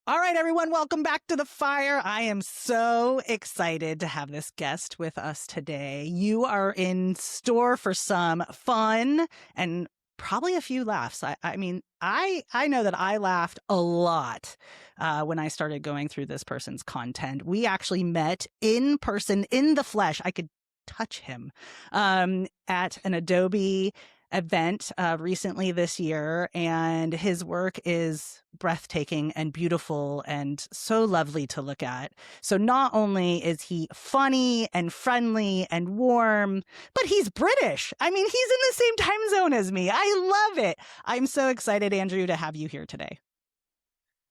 All right, everyone, welcome back to the fire. I am so excited to have this guest with us today. You are in store for some fun and probably a few laughs. I know that I laughed a lot when I started going through this person's content. We actually met in person, in the flesh. I could touch him at an Adobe event recently this year, and his work is breathtaking and beautiful and so lovely to look at. So not only is he funny and friendly and warm, but he's British. I mean, he's in the same time zone as me. I love it. I'm so excited, Andrew, to have you here today.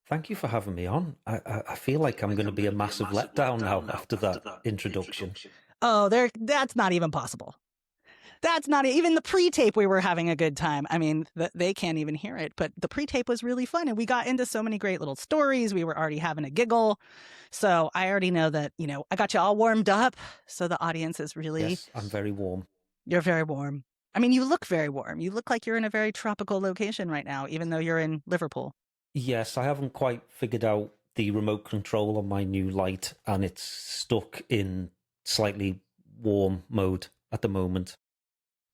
Thank you for having me on. I feel like I'm going to be a massive letdown now after that introduction. Oh, that's not even possible. That's not even the pre-tape. We were having a good time. I mean, they can't even hear it, but the pre-tape was really fun. And we got into so many great little stories. We were already having a giggle. So I already know that, I got you all warmed up. So the audience is really... Yes, I'm very warm. You're very warm. I mean, you look very warm. You look like you're in a very tropical location right now, even though you're in Liverpool. Yes, I haven't quite figured out the remote control on my new light, and it's stuck in slightly warm mode at the moment.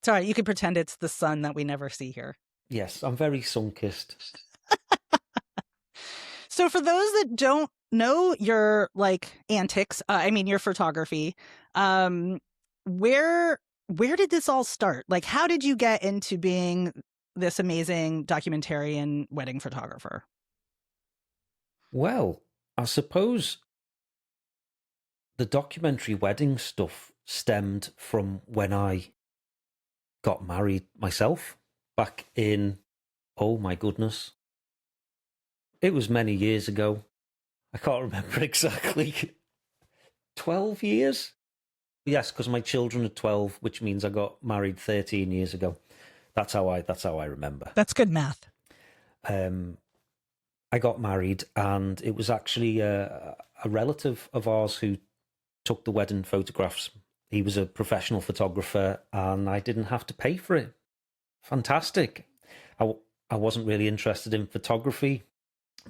Sorry, you can pretend it's the sun that we never see here. Yes, I'm very sun-kissed. So for those that don't know your antics, your photography, where did this all start? Like, how did you get into being this amazing documentarian wedding photographer? Well, I suppose the documentary wedding stuff stemmed from when I got married myself back in, oh my goodness, it was many years ago. I can't remember exactly. 12 years? Yes, because my children are 12, which means I got married 13 years ago. That's how I remember. That's good math. I got married, and it was actually a relative of ours who took the wedding photographs. He was a professional photographer, and I didn't have to pay for it. Fantastic. I wasn't really interested in photography,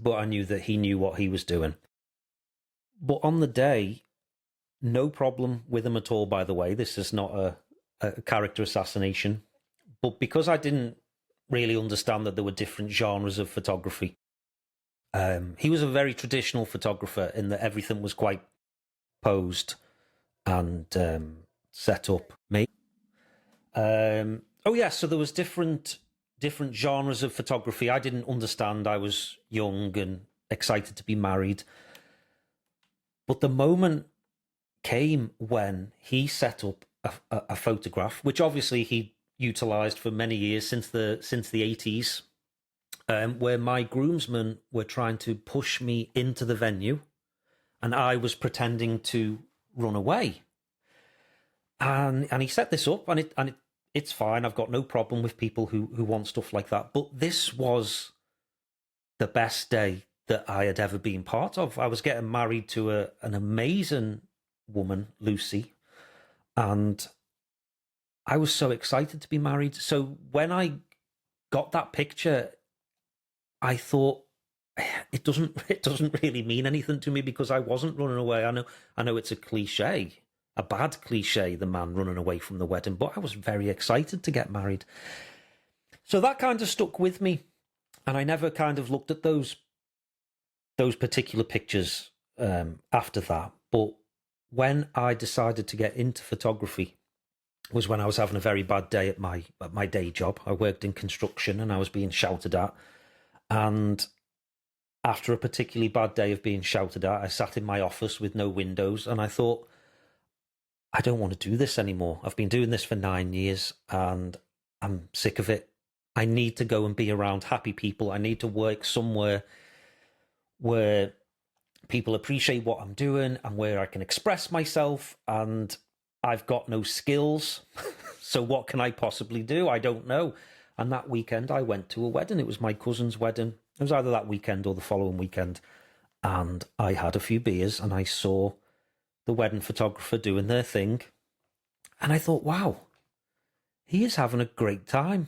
but I knew that he knew what he was doing. But on the day, no problem with him at all, by the way. This is not a character assassination. But because I didn't really understand that there were different genres of photography, he was a very traditional photographer in that everything was quite posed and set up. So there was different genres of photography. I didn't understand. I was young and excited to be married. But the moment came when he set up a photograph, which obviously he utilized for many years since the 80s, where my groomsmen were trying to push me into the venue, and I was pretending to run away. And he set this up, and it's fine. I've got no problem with people who want stuff like that. But this was the best day that I had ever been part of. I was getting married to an amazing woman, Lucy, and I was so excited to be married. So when I got that picture, I thought, it doesn't really mean anything to me because I wasn't running away. I know it's a cliche, a bad cliche, the man running away from the wedding, but I was very excited to get married. So that kind of stuck with me, and I never kind of looked at those particular pictures after that. But when I decided to get into photography was when I was having a very bad day at my day job. I worked in construction, and I was being shouted at. And after a particularly bad day of being shouted at, I sat in my office with no windows, and I thought, I don't want to do this anymore. I've been doing this for 9 years, and I'm sick of it. I need to go and be around happy people. I need to work somewhere where people appreciate what I'm doing and where I can express myself, and I've got no skills. So what can I possibly do? I don't know. And that weekend I went to a wedding. It was my cousin's wedding. It was either that weekend or the following weekend. And I had a few beers, and I saw the wedding photographer doing their thing. And I thought, wow, he is having a great time.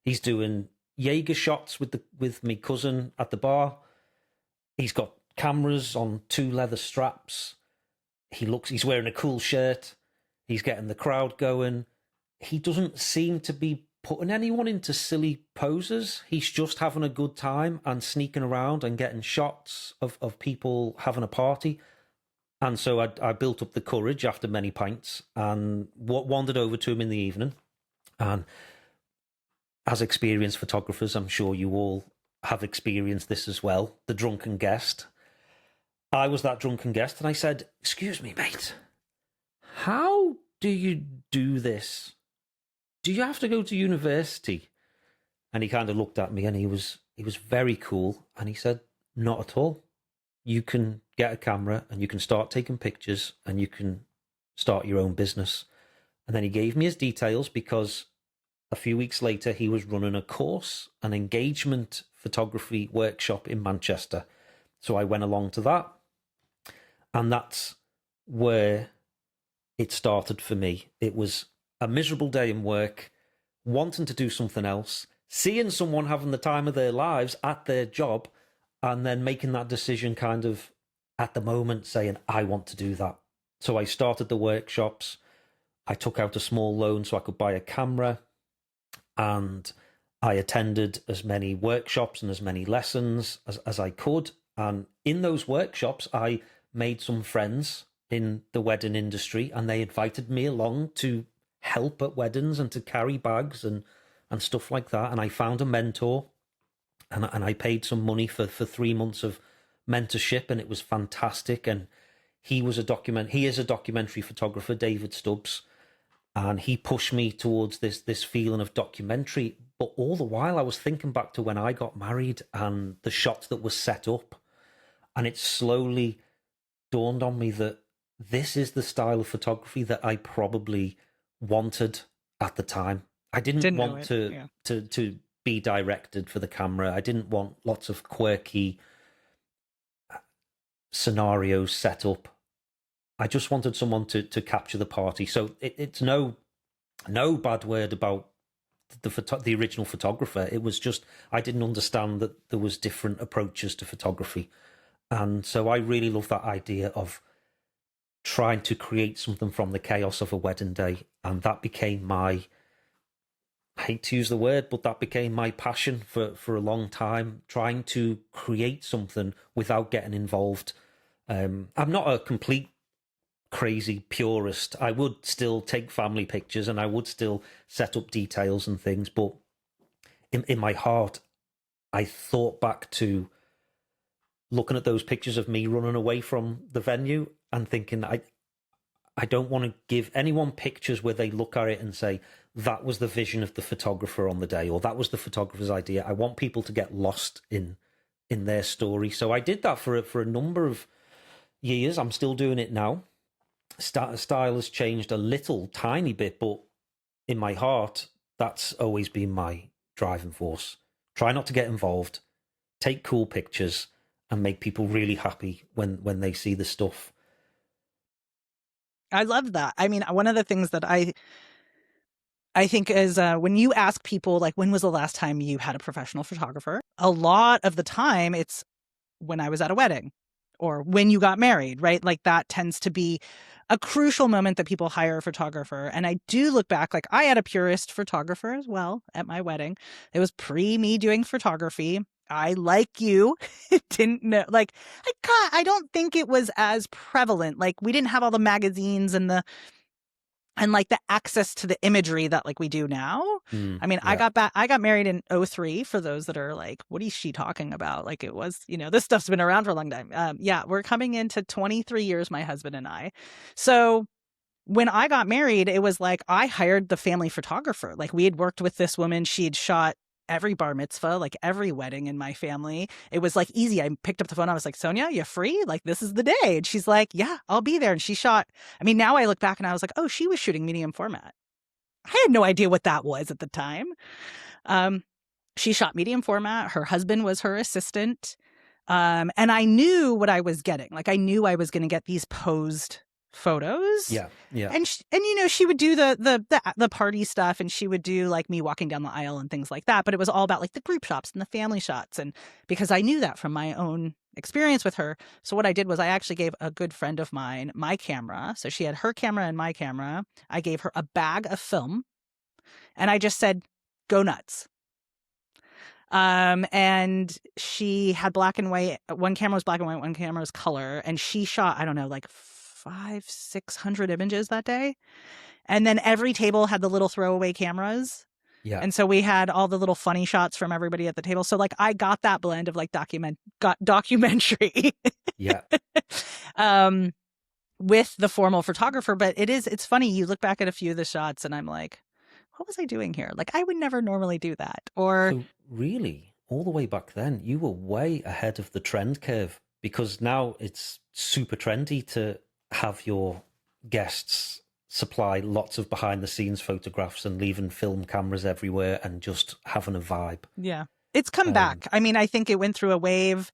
He's doing Jäger shots with me cousin at the bar. He's got cameras on 2 leather straps. He's wearing a cool shirt. He's getting the crowd going. He doesn't seem to be putting anyone into silly poses. He's just having a good time and sneaking around and getting shots of people having a party. And so I built up the courage after many pints and wandered over to him in the evening. And as experienced photographers, I'm sure you all have experienced this as well, the drunken guest. I was that drunken guest, and I said, "Excuse me, mate, how do you do this? Do you have to go to university?" And he kind of looked at me, and he was very cool, and he said, "Not at all. You can get a camera, and you can start taking pictures, and you can start your own business." And then he gave me his details, because a few weeks later, he was running a course, an engagement photography workshop in Manchester. So I went along to that. And that's where it started for me. It was a miserable day in work, wanting to do something else, seeing someone having the time of their lives at their job, and then making that decision kind of at the moment, saying, I want to do that. So I started the workshops. I took out a small loan so I could buy a camera, and I attended as many workshops and as many lessons as I could. And in those workshops, I made some friends in the wedding industry, and they invited me along to help at weddings and to carry bags and stuff like that. And I found a mentor, and I paid some money for 3 months of mentorship, and it was fantastic. And he is a documentary photographer, David Stubbs, and he pushed me towards this feeling of documentary. But all the while, I was thinking back to when I got married and the shots that were set up, and it slowly dawned on me that this is the style of photography that I probably wanted at the time. I didn't want to be directed for the camera. I didn't want lots of quirky scenarios set up. I just wanted someone to capture the party. So it's no bad word about the original photographer. It was just I didn't understand that there was different approaches to photography. And so I really love that idea of trying to create something from the chaos of a wedding day. And that became I hate to use the word, but that became my passion for a long time, trying to create something without getting involved. I'm not a complete crazy purist. I would still take family pictures and I would still set up details and things. But in my heart, I thought back to looking at those pictures of me running away from the venue and thinking, I don't want to give anyone pictures where they look at it and say, that was the vision of the photographer on the day, or that was the photographer's idea. I want people to get lost in their story. So I did that for a number of years. I'm still doing it now. Style has changed a little, tiny bit, but in my heart, that's always been my driving force. Try not to get involved, take cool pictures, and make people really happy when they see the stuff. I love that. I mean, one of the things that I think is when you ask people, like, when was the last time you had a professional photographer? A lot of the time, it's when I was at a wedding or when you got married, right? Like, that tends to be a crucial moment that people hire a photographer. And I do look back, like, I had a purist photographer as well at my wedding. It was pre me doing photography. I, like you, didn't know, like, I don't think it was as prevalent. Like, we didn't have all the magazines and like the access to the imagery that like we do now. I mean, yeah. I got married in 2003, for those that are like, what is she talking about? Like, it was, this stuff's been around for a long time. Yeah, we're coming into 23 years, my husband and I. So when I got married, it was like, I hired the family photographer. Like, we had worked with this woman. She had shot every bar mitzvah, like every wedding in my family. It was like easy. I picked up the phone. I was like, Sonia, you free? Like, this is the day. And she's like, yeah, I'll be there. And she shot, I mean, now I look back and I was like, oh, she was shooting medium format. I had no idea what that was at the time. She shot medium format. Her husband was her assistant. And I knew what I was getting. Like, I knew I was going to get these posed photos. Yeah. And she would do the party stuff, and she would do like me walking down the aisle and things like that. But it was all about like the group shots and the family shots, and because I knew that from my own experience with her. So what I did was I actually gave a good friend of mine my camera. So she had her camera and my camera. I gave her a bag of film and I just said, go nuts. And she had black and white. One camera was black and white, one camera was color. And she shot, I don't know, like 600 images that day. And then every table had the little throwaway cameras. Yeah. And so we had all the little funny shots from everybody at the table. So like I got that blend of like documentary Yeah. with the formal photographer. But it's funny. You look back at a few of the shots and I'm like, what was I doing here? Like I would never normally do that. Or So really, all the way back then, you were way ahead of the trend curve, because now it's super trendy to have your guests supply lots of behind the scenes photographs and leaving film cameras everywhere and just having a vibe. yeah, it's come back. I mean, I think it went through a wave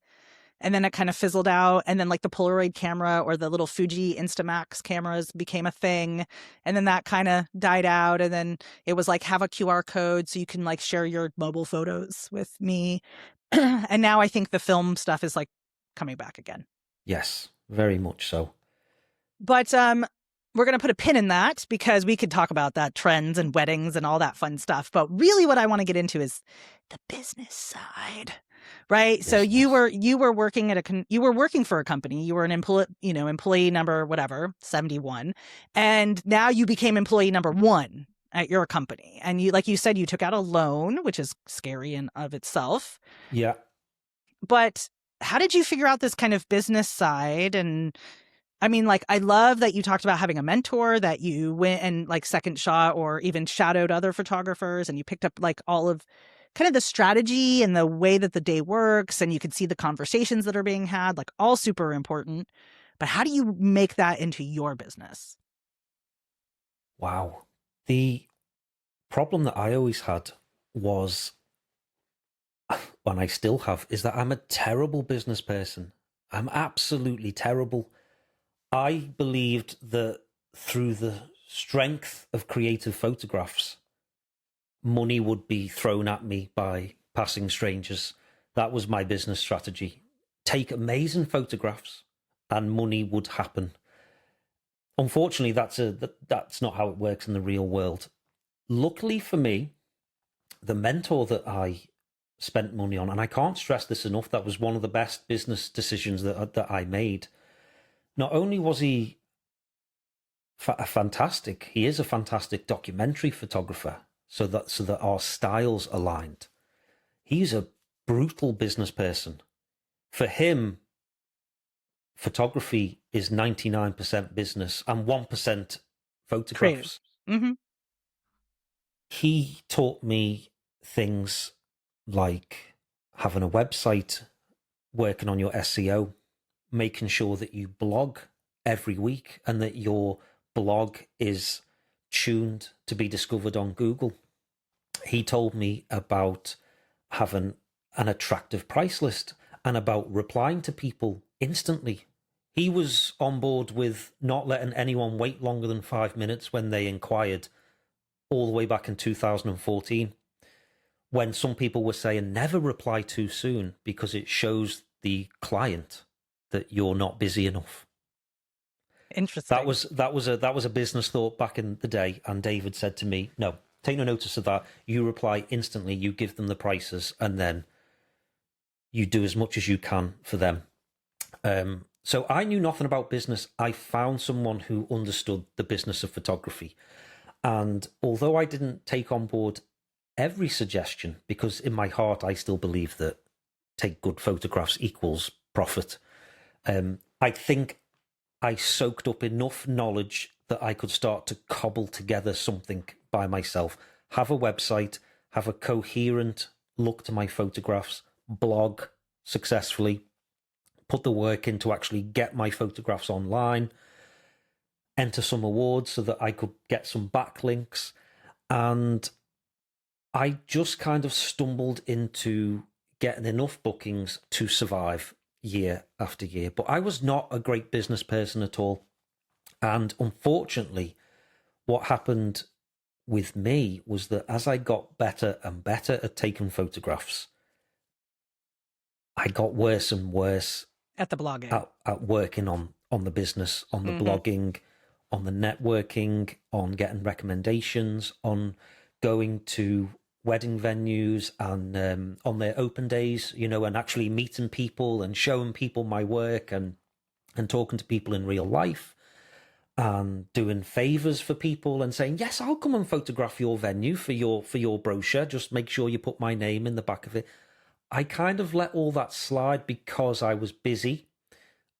and then it kind of fizzled out. And then like the Polaroid camera or the little Fuji Instamax cameras became a thing. And then that kind of died out. And then it was like, have a QR code so you can like share your mobile photos with me. And now I think the film stuff is like coming back again. Yes, very much so. But we're going to put a pin in that because we could talk about that, trends and weddings and all that fun stuff. But really what I want to get into is the business side. Right. So you were working at you were working for a company. You were an employee number, whatever, 71. And now you became employee number 1 at your company. And you, like you said, you took out a loan, which is scary in of itself. Yeah. But how did you figure out this kind of business side? And I mean, like, I love that you talked about having a mentor, that you went and like second shot or even shadowed other photographers and you picked up like all of kind of the strategy and the way that the day works, and you could see the conversations that are being had, like all super important. But how do you make that into your business? Wow. The problem that I always had was, and I still have, is that I'm a terrible business person. I'm absolutely terrible. I believed that through the strength of creative photographs, money would be thrown at me by passing strangers. That was my business strategy. Take amazing photographs and money would happen. Unfortunately, that's not how it works in the real world. Luckily for me, the mentor that I spent money on, and I can't stress this enough, that was one of the best business decisions that I made. Not only was he he is a fantastic documentary photographer, so that our styles aligned. He's a brutal business person. For him, photography is 99% business and 1% photographs. Mm-hmm. He taught me things like having a website, working on your SEO, making sure that you blog every week and that your blog is tuned to be discovered on Google. He told me about having an attractive price list and about replying to people instantly. He was on board with not letting anyone wait longer than 5 minutes when they inquired, all the way back in 2014, when some people were saying never reply too soon because it shows the client that you're not busy enough. Interesting. That was a business thought back in the day, and David said to me, no, take no notice of that. You reply instantly, you give them the prices, and then you do as much as you can for them. So I knew nothing about business. I found someone who understood the business of photography. And although I didn't take on board every suggestion, because in my heart I still believe that take good photographs equals profit, I think I soaked up enough knowledge that I could start to cobble together something by myself. Have a website, have a coherent look to my photographs, blog successfully, put the work in to actually get my photographs online, enter some awards so that I could get some backlinks. And I just kind of stumbled into getting enough bookings to survive year after year. But I was not a great business person at all. And unfortunately, what happened with me was that as I got better and better at taking photographs, I got worse and worse at the blogging, at working on the business, on the blogging, on the networking, on getting recommendations, on going to wedding venues and on their open days, you know, and actually meeting people and showing people my work and talking to people in real life and doing favors for people and saying, yes, I'll come and photograph your venue for your brochure. Just make sure you put my name in the back of it. I kind of let all that slide because I was busy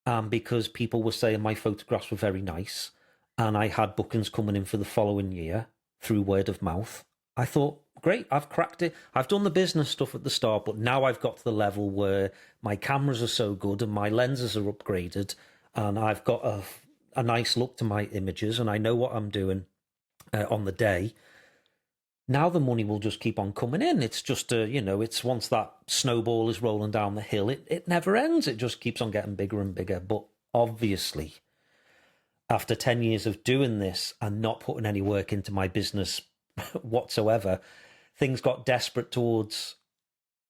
and because people were saying my photographs were very nice and I had bookings coming in for the following year through word of mouth. I thought, great, I've cracked it. I've done the business stuff at the start, but now I've got to the level where my cameras are so good and my lenses are upgraded and I've got a nice look to my images and I know what I'm doing on the day. Now the money will just keep on coming in. It's just, it's once that snowball is rolling down the hill, it never ends. It just keeps on getting bigger and bigger. But obviously, after 10 years of doing this and not putting any work into my business whatsoever, things got desperate towards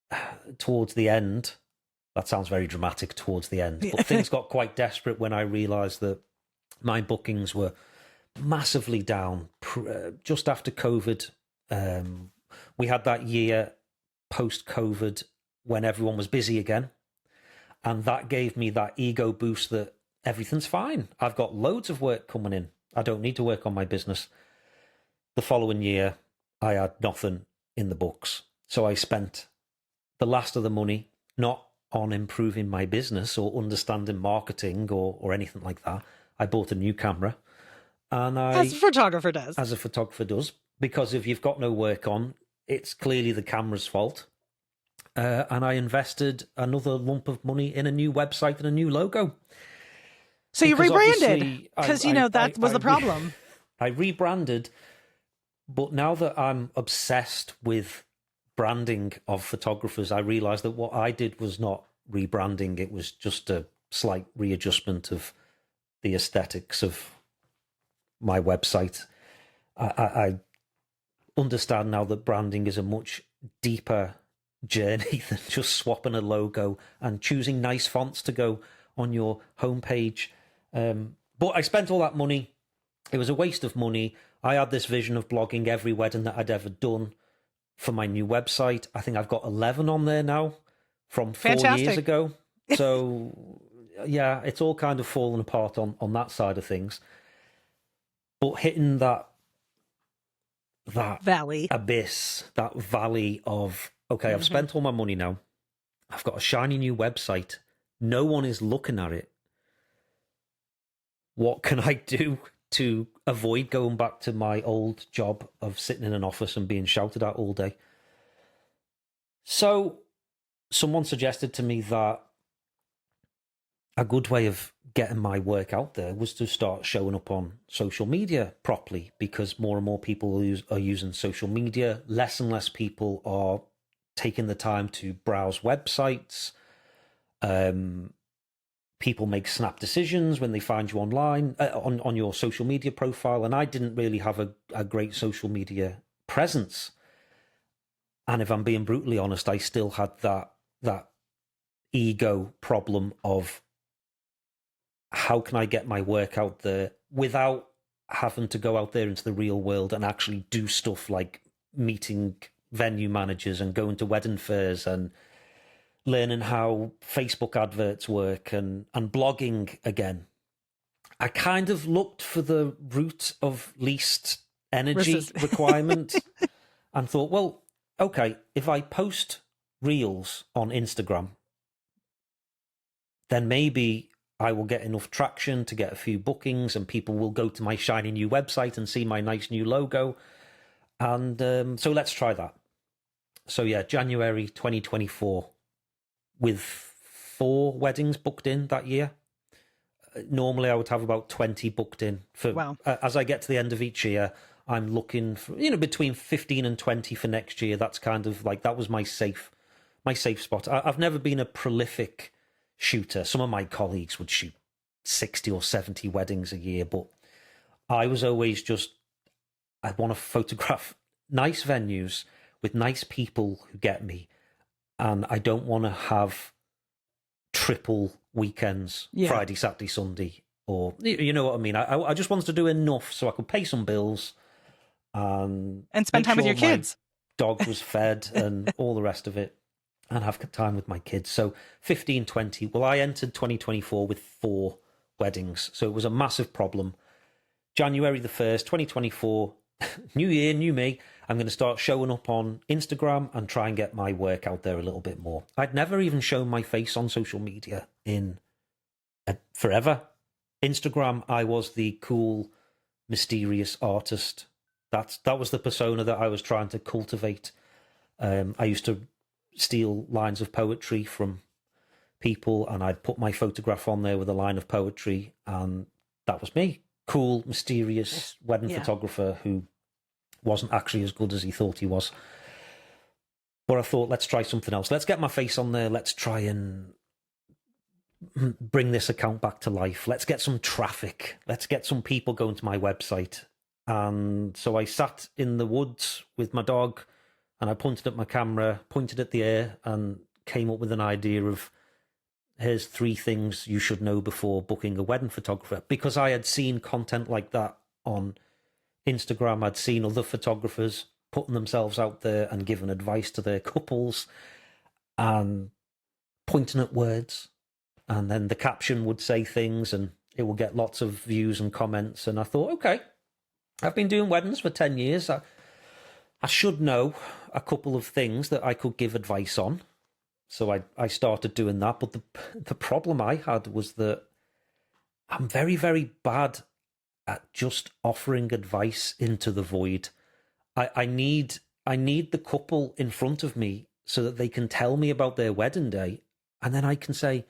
the end. That sounds very dramatic, towards the end. But things got quite desperate when I realised that my bookings were massively down just after COVID. We had that year post-COVID when everyone was busy again. And that gave me that ego boost that everything's fine. I've got loads of work coming in. I don't need to work on my business. The following year, I had nothing in the books. So I spent the last of the money not on improving my business or understanding marketing or anything like that. I bought a new camera. And as a photographer does. As a photographer does. Because if you've got no work on, it's clearly the camera's fault. And I invested another lump of money in a new website and a new logo. So you rebranded because, that was the problem. I rebranded, but now that I'm obsessed with branding of photographers, I realized that what I did was not rebranding. It was just a slight readjustment of the aesthetics of my website. I understand now that branding is a much deeper journey than just swapping a logo and choosing nice fonts to go on your homepage. But I spent all that money. It was a waste of money. I had this vision of blogging every wedding that I'd ever done for my new website. I think I've got 11 on there now from 4 years ago. So yeah, it's all kind of fallen apart on that side of things. But hitting that valley abyss, that valley of, okay, I've spent all my money now. I've got a shiny new website. No one is looking at it. What can I do to avoid going back to my old job of sitting in an office and being shouted at all day? So someone suggested to me that a good way of getting my work out there was to start showing up on social media properly, because more and more people are using social media. Less and less people are taking the time to browse websites. People make snap decisions when they find you online on your social media profile. And I didn't really have a great social media presence. And if I'm being brutally honest, I still had that ego problem of, how can I get my work out there without having to go out there into the real world and actually do stuff like meeting venue managers and going to wedding fairs and learning how Facebook adverts work and blogging again. I kind of looked for the route of least energy requirement and thought, well, okay, if I post reels on Instagram, then maybe I will get enough traction to get a few bookings and people will go to my shiny new website and see my nice new logo. And so let's try that. So yeah, January 2024, with 4 weddings booked in that year. Normally I would have about 20 booked in. As I get to the end of each year, I'm looking for, between 15 and 20 for next year. That's kind of like, that was my safe spot. I've never been a prolific shooter. Some of my colleagues would shoot 60 or 70 weddings a year, but I was always I want to photograph nice venues with nice people who get me, and I don't want to have triple weekends, Yeah. Friday, Saturday, Sunday, or you know what I mean. I just wanted to do enough so I could pay some bills and spend make time with sure your kids. my dog was fed and all the rest of it, and have time with my kids. So 15, 20. Well, I entered 2024 with 4 weddings, so it was a massive problem. January the 1st, 2024, new year, new me. I'm going to start showing up on Instagram and try and get my work out there a little bit more. I'd never even shown my face on social media in forever. Instagram, I was the cool, mysterious artist. That was the persona that I was trying to cultivate. I used to steal lines of poetry from people, and I'd put my photograph on there with a line of poetry, and that was me. Cool, mysterious wedding photographer who wasn't actually as good as he thought he was. But I thought, let's try something else. Let's get my face on there. Let's try and bring this account back to life. Let's get some traffic. Let's get some people going to my website. And so I sat in the woods with my dog, and I pointed at my camera, pointed at the air, and came up with an idea of, here's 3 things you should know before booking a wedding photographer. Because I had seen content like that on Instagram. I'd seen other photographers putting themselves out there and giving advice to their couples and pointing at words. And then the caption would say things and it would get lots of views and comments. And I thought, okay, I've been doing weddings for 10 years. I should know a couple of things that I could give advice on. So I started doing that. But the problem I had was that I'm very, very bad at just offering advice into the void. I need the couple in front of me so that they can tell me about their wedding day. And then I can say,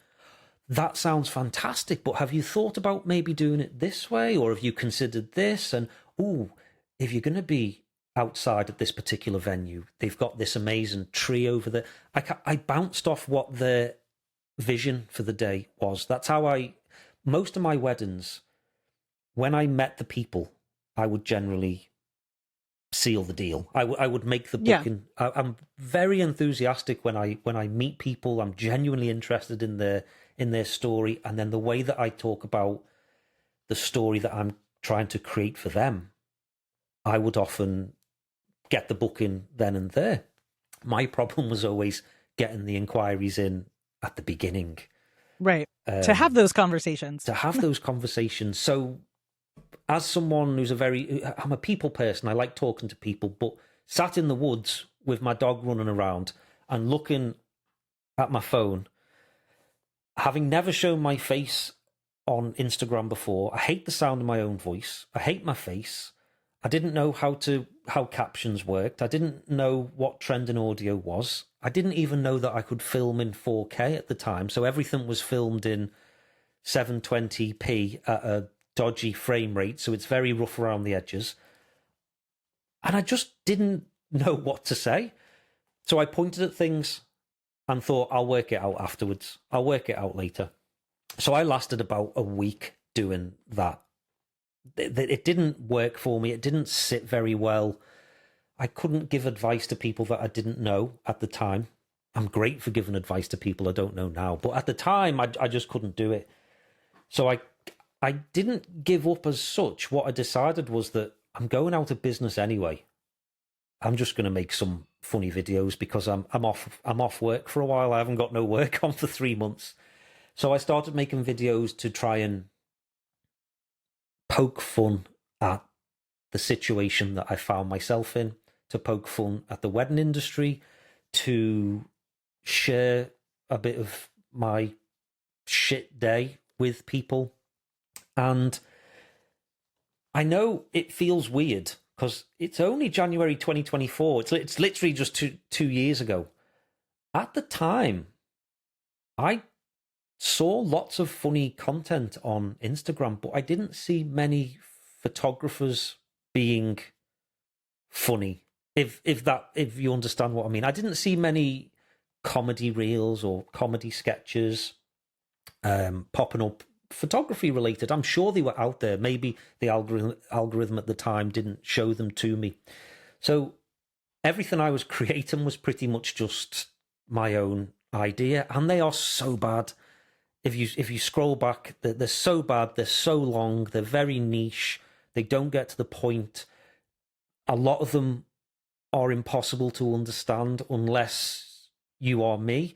that sounds fantastic, but have you thought about maybe doing it this way? Or have you considered this? And, if you're going to be outside at this particular venue, they've got this amazing tree over there. I bounced off what their vision for the day was. That's how most of my weddings, when I met the people, I would generally seal the deal. I would make the booking. Yeah. I'm very enthusiastic when I meet people. I'm genuinely interested in their story, and then the way that I talk about the story that I'm trying to create for them, I would often get the booking then and there. My problem was always getting the inquiries in at the beginning. Right. To have those conversations. So as someone who's I'm a people person, I like talking to people, but sat in the woods with my dog running around and looking at my phone, having never shown my face on Instagram before, I hate the sound of my own voice. I hate my face. I didn't know how captions worked. I didn't know what trending audio was. I didn't even know that I could film in 4K at the time. So everything was filmed in 720p at a dodgy frame rate. So it's very rough around the edges. And I just didn't know what to say. So I pointed at things and thought, I'll work it out afterwards. I'll work it out later. So I lasted about a week doing that. It didn't work for me. It didn't sit very well. I couldn't give advice to people that I didn't know at the time. I'm great for giving advice to people I don't know now. But at the time, I just couldn't do it. So I didn't give up as such. What I decided was that I'm going out of business anyway. I'm just going to make some funny videos because I'm off work for a while. I haven't got no work on for 3 months. So I started making videos to try and poke fun at the situation that I found myself in, to poke fun at the wedding industry, to share a bit of my shit day with people. And I know it feels weird because it's only January 2024. It's literally just two years ago. At the time, I saw lots of funny content on Instagram, but I didn't see many photographers being funny. If you understand what I mean. I didn't see many comedy reels or comedy sketches popping up, photography related. I'm sure they were out there. Maybe the algorithm at the time didn't show them to me. So everything I was creating was pretty much just my own idea, and they are so bad. if you scroll back, they're so bad, they're so long, they're very niche, they don't get to the point. A lot of them are impossible to understand unless you are me,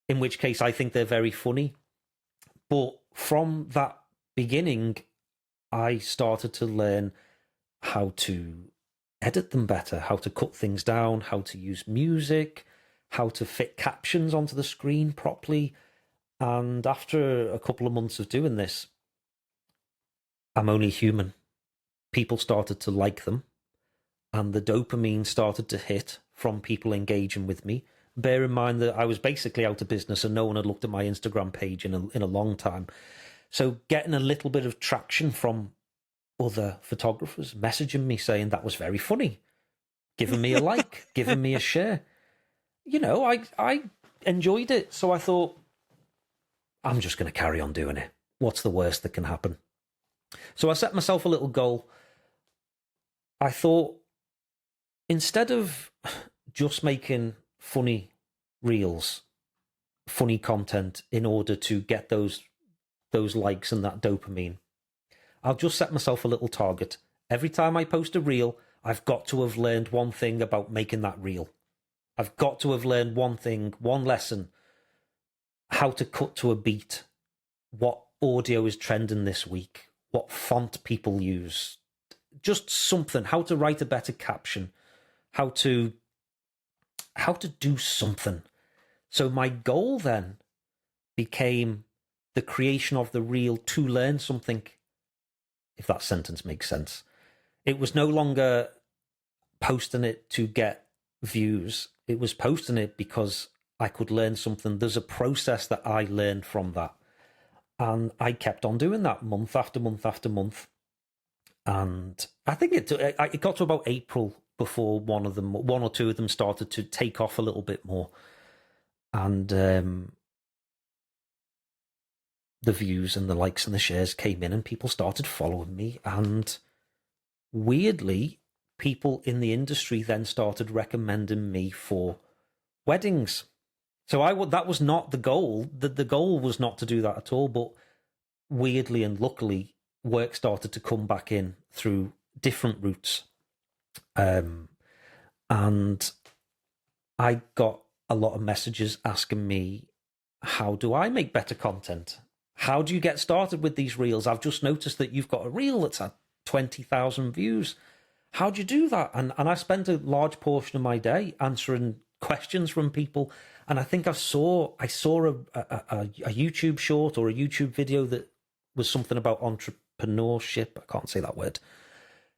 in which case I think they're very funny. But from that beginning, I started to learn how to edit them better, how to cut things down, how to use music, how to fit captions onto the screen properly. And after a couple of months of doing this, I'm only human. People started to like them, and the dopamine started to hit from people engaging with me. Bear in mind that I was basically out of business and no one had looked at my Instagram page in a long time. So getting a little bit of traction from other photographers messaging me saying that was very funny, giving me a like, giving me a share. You know, I enjoyed it. So I thought, I'm just going to carry on doing it. What's the worst that can happen? So I set myself a little goal. I thought, instead of just making funny reels, funny content in order to get those likes and that dopamine, I'll just set myself a little target. Every time I post a reel, I've got to have learned one thing about making that reel. I've got to have learned one thing, one lesson, how to cut to a beat, what audio is trending this week, what font people use, just something, how to write a better caption, how to do something. So my goal then became the creation of the reel to learn something, if that sentence makes sense. It was no longer posting it to get views. It was posting it because I could learn something. There's a process that I learned from that. And I kept on doing that month after month after month. And I think it got to about April before one or two of them started to take off a little bit more. And the views and the likes and the shares came in and people started following me. And weirdly, people in the industry then started recommending me for weddings. So that was not the goal. The goal was not to do that at all. But weirdly and luckily, work started to come back in through different routes. And I got a lot of messages asking me, how do I make better content? How do you get started with these reels? I've just noticed that you've got a reel that's had 20,000 views. How do you do that? And I spent a large portion of my day answering questions from people. And I think I saw a YouTube short or a YouTube video that was something about entrepreneurship. I can't say that word.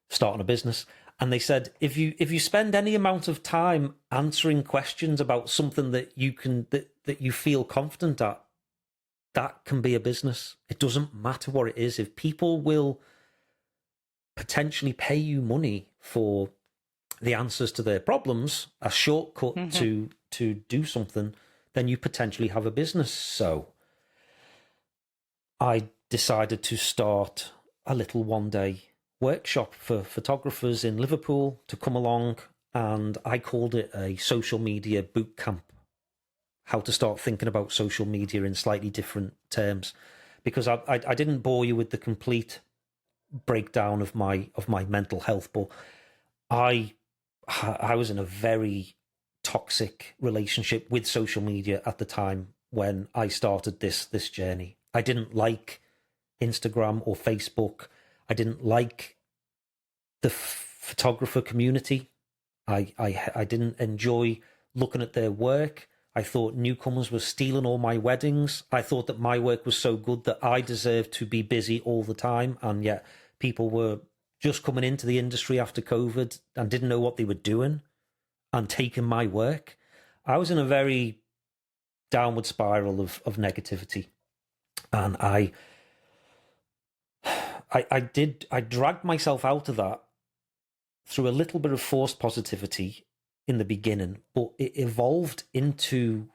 Starting a business. And they said, if you spend any amount of time answering questions about something that you feel confident at, that can be a business. It doesn't matter what it is. If people will potentially pay you money for the answers to their problems, a shortcut to do something, then you potentially have a business. So I decided to start a little one-day workshop for photographers in Liverpool to come along, and I called it a social media boot camp. How to start thinking about social media in slightly different terms, because I didn't bore you with the complete breakdown of my mental health, but I was in a very toxic relationship with social media at the time when I started this journey. I didn't like Instagram or Facebook. I didn't like the photographer community. I didn't enjoy looking at their work. I thought newcomers were stealing all my weddings. I thought that my work was so good that I deserved to be busy all the time, and yet people were just coming into the industry after COVID and didn't know what they were doing and taking my work. I was in a very downward spiral of negativity. And I dragged myself out of that through a little bit of forced positivity in the beginning, but it evolved into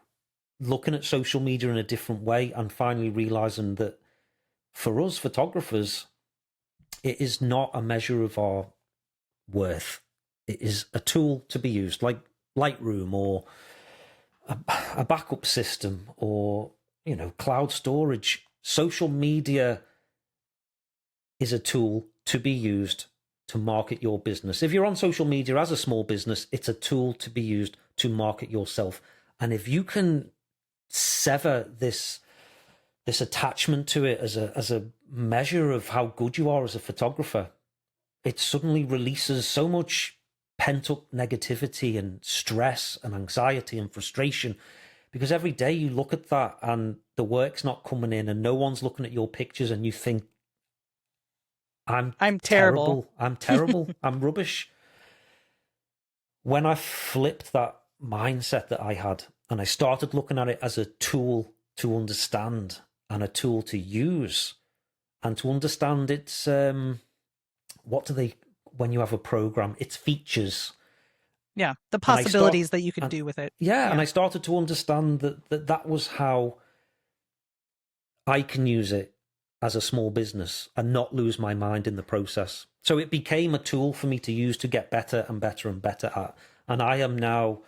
looking at social media in a different way and finally realizing that for us photographers, it is not a measure of our worth. It is a tool to be used, like Lightroom or a backup system, or cloud storage. Social media is a tool to be used to market your business. If you're on social media as a small business, it's a tool to be used to market yourself. And if you can sever this attachment to it as a measure of how good you are as a photographer, it suddenly releases so much pent-up negativity and stress and anxiety and frustration, because every day you look at that and the work's not coming in and no one's looking at your pictures and you think, I'm terrible. I'm terrible. I'm rubbish. When I flipped that mindset that I had and I started looking at it as a tool to understand and a tool to use, and to understand its, when you have a program, its features. Yeah, the possibilities that you could do with it. Yeah, and I started to understand that was how I can use it as a small business and not lose my mind in the process. So it became a tool for me to use to get better and better and better at. And I am now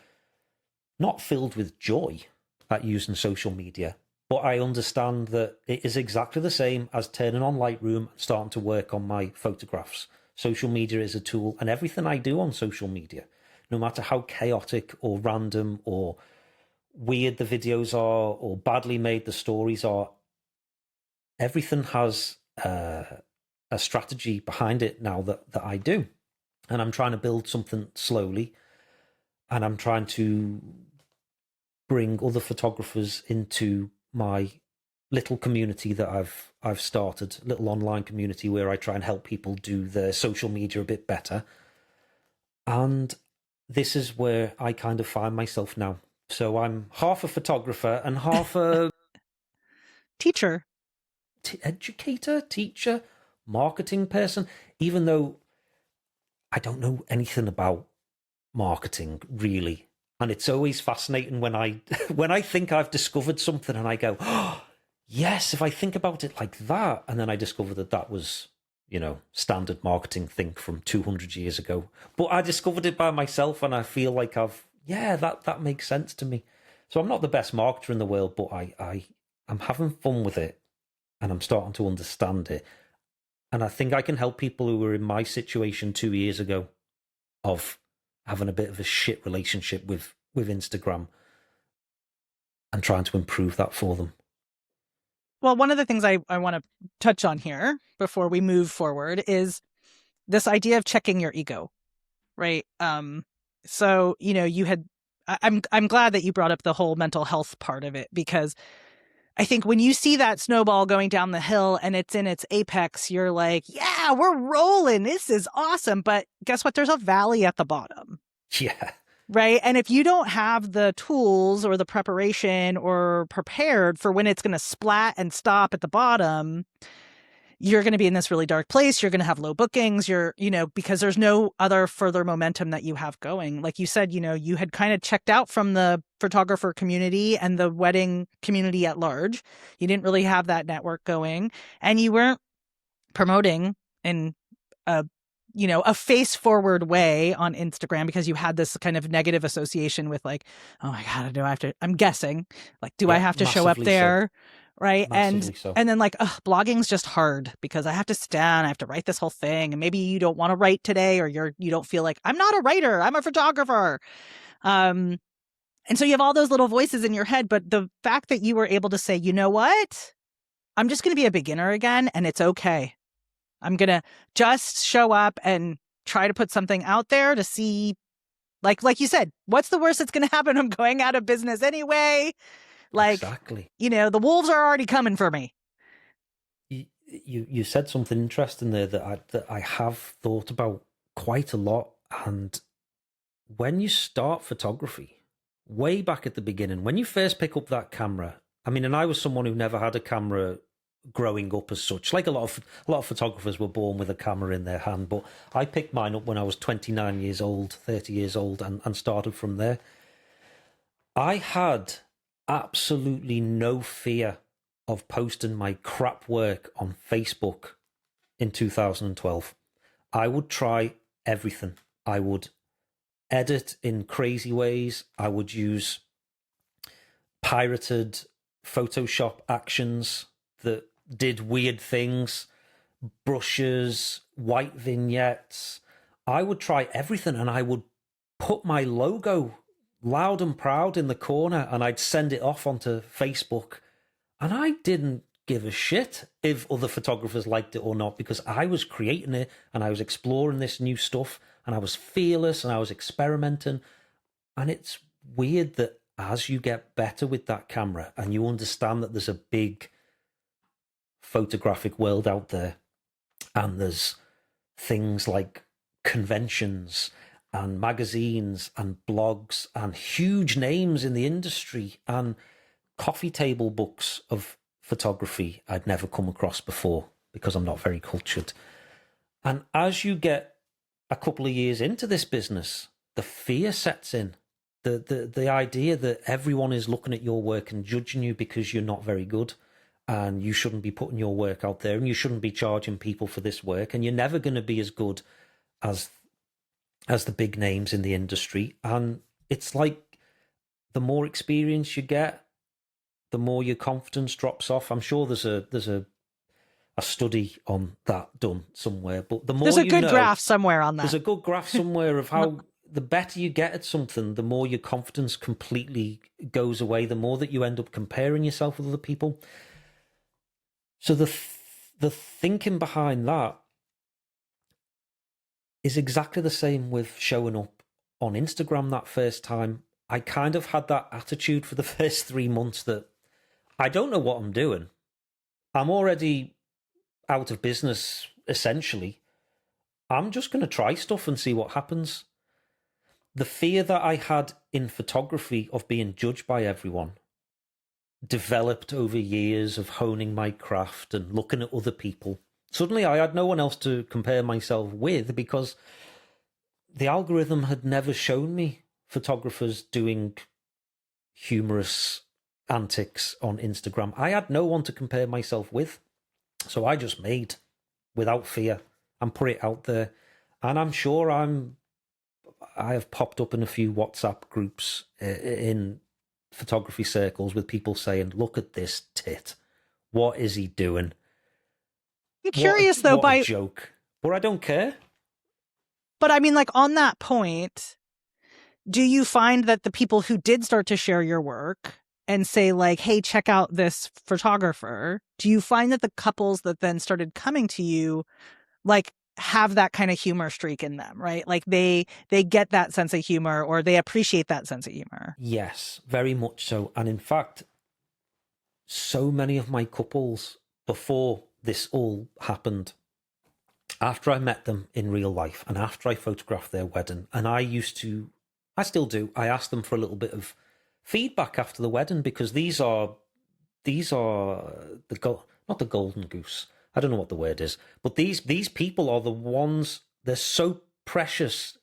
not filled with joy at using social media, but I understand that it is exactly the same as turning on Lightroom and starting to work on my photographs. Social media is a tool, and everything I do on social media, no matter how chaotic or random or weird the videos are or badly made the stories are, everything has a strategy behind it now that I do. And I'm trying to build something slowly, and I'm trying to bring other photographers into my little community that I've started, little online community where I try and help people do their social media a bit better. And this is where I kind of find myself now. So I'm half a photographer and half a teacher. Educator, teacher, marketing person, even though I don't know anything about marketing really. And it's always fascinating when I when I think I've discovered something and I go, oh, yes, if I think about it like that, and then I discover that was, standard marketing think from 200 years ago. But I discovered it by myself, and I feel like that makes sense to me. So I'm not the best marketer in the world, but I'm having fun with it. And I'm starting to understand it. And I think I can help people who were in my situation 2 years ago of having a bit of a shit relationship with Instagram and trying to improve that for them. Well, one of the things I want to touch on here before we move forward is this idea of checking your ego, right? So, I'm glad that you brought up the whole mental health part of it, because I think when you see that snowball going down the hill and it's in its apex, you're like, yeah, we're rolling. This is awesome. But guess what? There's a valley at the bottom. Yeah. Right. And if you don't have the tools or the preparation or prepared for when it's going to splat and stop at the bottom, you're going to be in this really dark place. You're going to have low bookings. Because there's no other further momentum that you have going. Like you said, you had kind of checked out from the photographer community and the wedding community at large. You didn't really have that network going, and you weren't promoting in a face forward way on Instagram, because you had this kind of negative association with like, oh my God, I'm guessing, like, do I have to show up there? So. Right. And then like, blogging's just hard because I have to stand, I have to write this whole thing. And maybe you don't want to write today, or you don't feel like, I'm not a writer, I'm a photographer. And so you have all those little voices in your head. But the fact that you were able to say, you know what, I'm just going to be a beginner again, and it's okay. I'm going to just show up and try to put something out there to see, like you said, what's the worst that's going to happen? I'm going out of business anyway. Like, exactly. The wolves are already coming for me. You said something interesting there that I have thought about quite a lot. And when you start photography, way back at the beginning, when you first pick up that camera, and I was someone who never had a camera growing up as such. Like a lot of photographers were born with a camera in their hand, but I picked mine up when I was 29 years old, 30 years old, and started from there. I had absolutely no fear of posting my crap work on Facebook in 2012. I would try everything. I would edit in crazy ways. I would use pirated Photoshop actions that did weird things, brushes, white vignettes. I would try everything, and I would put my logo loud and proud in the corner, and I'd send it off onto Facebook. And I didn't give a shit if other photographers liked it or not, because I was creating it and I was exploring this new stuff, and I was fearless and I was experimenting. And it's weird that as you get better with that camera and you understand that there's a big photographic world out there, and there's things like conventions and magazines and blogs and huge names in the industry and coffee table books of photography I'd never come across before because I'm not very cultured. And as you get a couple of years into this business, the fear sets in. The idea that everyone is looking at your work and judging you because you're not very good, and you shouldn't be putting your work out there, and you shouldn't be charging people for this work, and you're never going to be as good as the big names in the industry. And it's like the more experience you get, the more your confidence drops off. I'm sure there's a study on that done somewhere, but the more there's a good graph somewhere on that. There's a good graph somewhere of how the better you get at something, the more your confidence completely goes away, the more that you end up comparing yourself with other people. So the thinking behind that is exactly the same with showing up on Instagram that first time. I kind of had that attitude for the first 3 months that I don't know what I'm doing. I'm already out of business, essentially. I'm just going to try stuff and see what happens. The fear that I had in photography of being judged by everyone developed over years of honing my craft and looking at other people. Suddenly I had no one else to compare myself with because the algorithm had never shown me photographers doing humorous antics on Instagram. I had no one to compare myself with. So I just made without fear and put it out there. And I'm sure I have popped up in a few WhatsApp groups in photography circles with people saying, look at this tit. What is he doing? I'm curious though, by joke. But I don't care. But I mean, like on that point, do you find that the people who did start to share your work and say like, hey, check out this photographer, do you find that the couples that then started coming to you like have that kind of humor streak in them, right? Like they get that sense of humor, or they appreciate that sense of humor? Yes, very much so. And in fact, so many of my couples before this all happened, after I met them in real life and after I photographed their wedding, and I still do, I asked them for a little bit of feedback after the wedding, because these are not the golden goose. I don't know what the word is, but these people are the ones, they're so precious.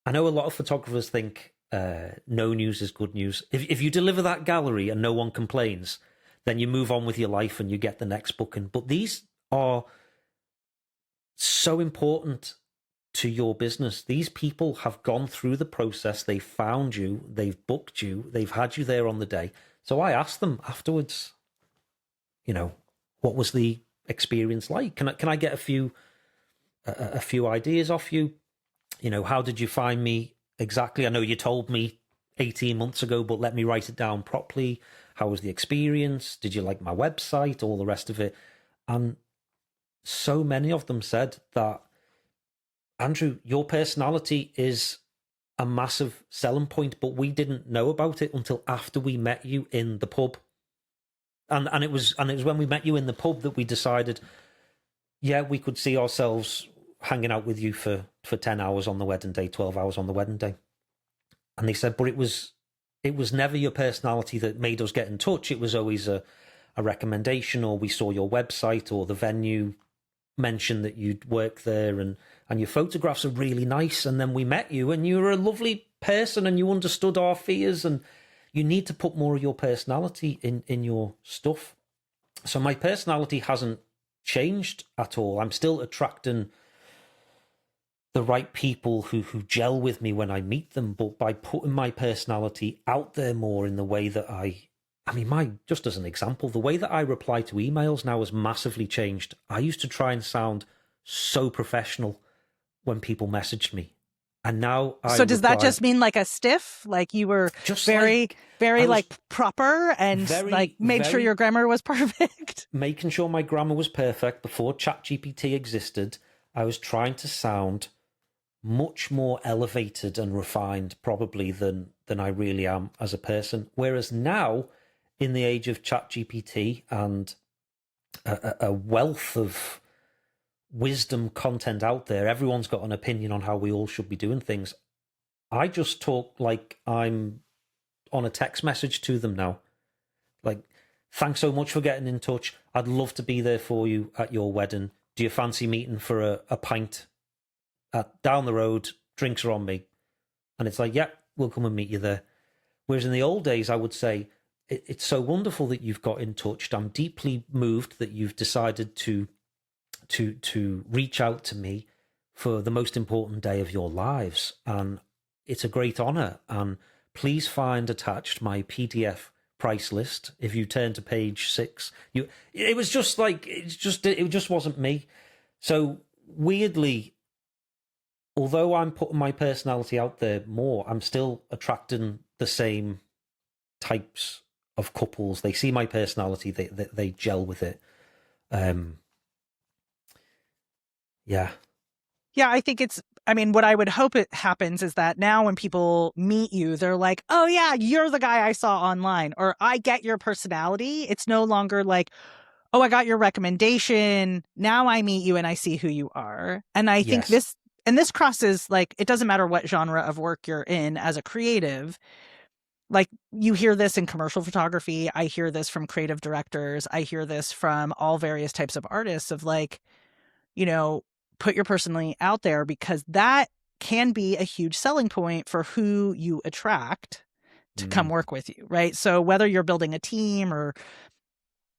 I know a lot of photographers think no news is good news. If you deliver that gallery and no one complains, then you move on with your life and you get the next booking. But these are so important to your business. These people have gone through the process. They found you, they've booked you, they've had you there on the day. So I asked them afterwards, what was the experience like? Can I get a few ideas off you? How did you find me exactly? I know you told me 18 months ago, but let me write it down properly. How was the experience? Did you like my website? All the rest of it. And so many of them said that, Andrew, your personality is a massive selling point, but we didn't know about it until after we met you in the pub. And it was when we met you in the pub that we decided, yeah, we could see ourselves hanging out with you for 10 hours on the wedding day, 12 hours on the wedding day. And they said, but it was never your personality that made us get in touch. It was always a recommendation, or we saw your website, or the venue mentioned that you'd work there, and your photographs are really nice. And then we met you and you were a lovely person and you understood our fears, and you need to put more of your personality in your stuff. So my personality hasn't changed at all. I'm still attracting the right people who gel with me when I meet them, but by putting my personality out there more in the way that I I mean, just as an example, the way that I reply to emails now has massively changed. I used to try and sound so professional when people messaged me. And now I So does that reply just mean like a stiff? Like you were just very, like very I was like proper and like very, made sure your very grammar was perfect? making sure my grammar was perfect before ChatGPT existed. I was trying to sound much more elevated and refined probably than I really am as a person. Whereas now, in the age of ChatGPT and a wealth of wisdom content out there, everyone's got an opinion on how we all should be doing things. I just talk like I'm on a text message to them now. Like, thanks so much for getting in touch. I'd love to be there for you at your wedding. Do you fancy meeting for a pint down the road? Drinks are on me. And it's like, yeah, we'll come and meet you there. Whereas in the old days, I would say, it's so wonderful that you've got in touch. I'm deeply moved that you've decided to reach out to me for the most important day of your lives. And it's a great honor. And please find attached my PDF price list. If you turn to page 6, it was just like, it just wasn't me. So weirdly, although I'm putting my personality out there more, I'm still attracting the same types of couples. They see my personality, they gel with it. Yeah. Yeah, I think what I would hope it happens is that now when people meet you, they're like, oh yeah, you're the guy I saw online, or I get your personality. It's no longer like, oh, I got your recommendation. Now I meet you and I see who you are. And I think Yes. this crosses, like, it doesn't matter what genre of work you're in as a creative. Like, you hear this in commercial photography. I hear this from creative directors. I hear this from all various types of artists of like, put your personality out there, because that can be a huge selling point for who you attract to come work with you, right? So whether you're building a team or,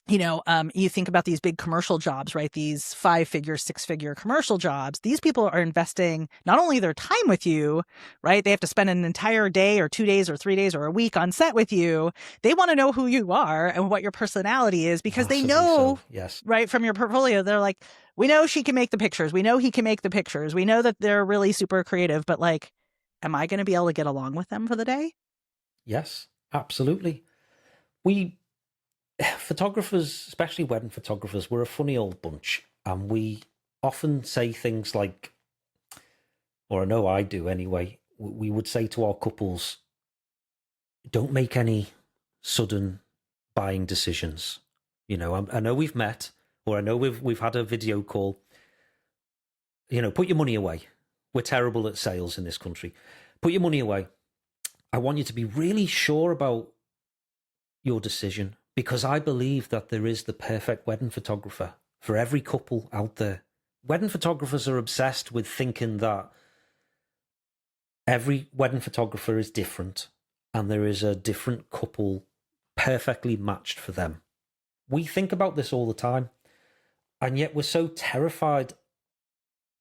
you think about these big commercial jobs, right? These 5-figure, 6-figure commercial jobs. These people are investing not only their time with you, right? They have to spend an entire day or 2 days or 3 days or a week on set with you. They want to know who you are and what your personality is, because they Massively know, so, yes. right, from your portfolio, they're like, we know she can make the pictures. We know he can make the pictures. We know that they're really super creative, but like, am I going to be able to get along with them for the day? Yes, absolutely. Photographers, especially wedding photographers, we're a funny old bunch, and we often say things like, or I know I do anyway, we would say to our couples, don't make any sudden buying decisions. I know we've met, or I know we've had a video call. Put your money away. We're terrible at sales in this country. Put your money away. I want you to be really sure about your decision, because I believe that there is the perfect wedding photographer for every couple out there. Wedding photographers are obsessed with thinking that every wedding photographer is different and there is a different couple perfectly matched for them. We think about this all the time, and yet we're so terrified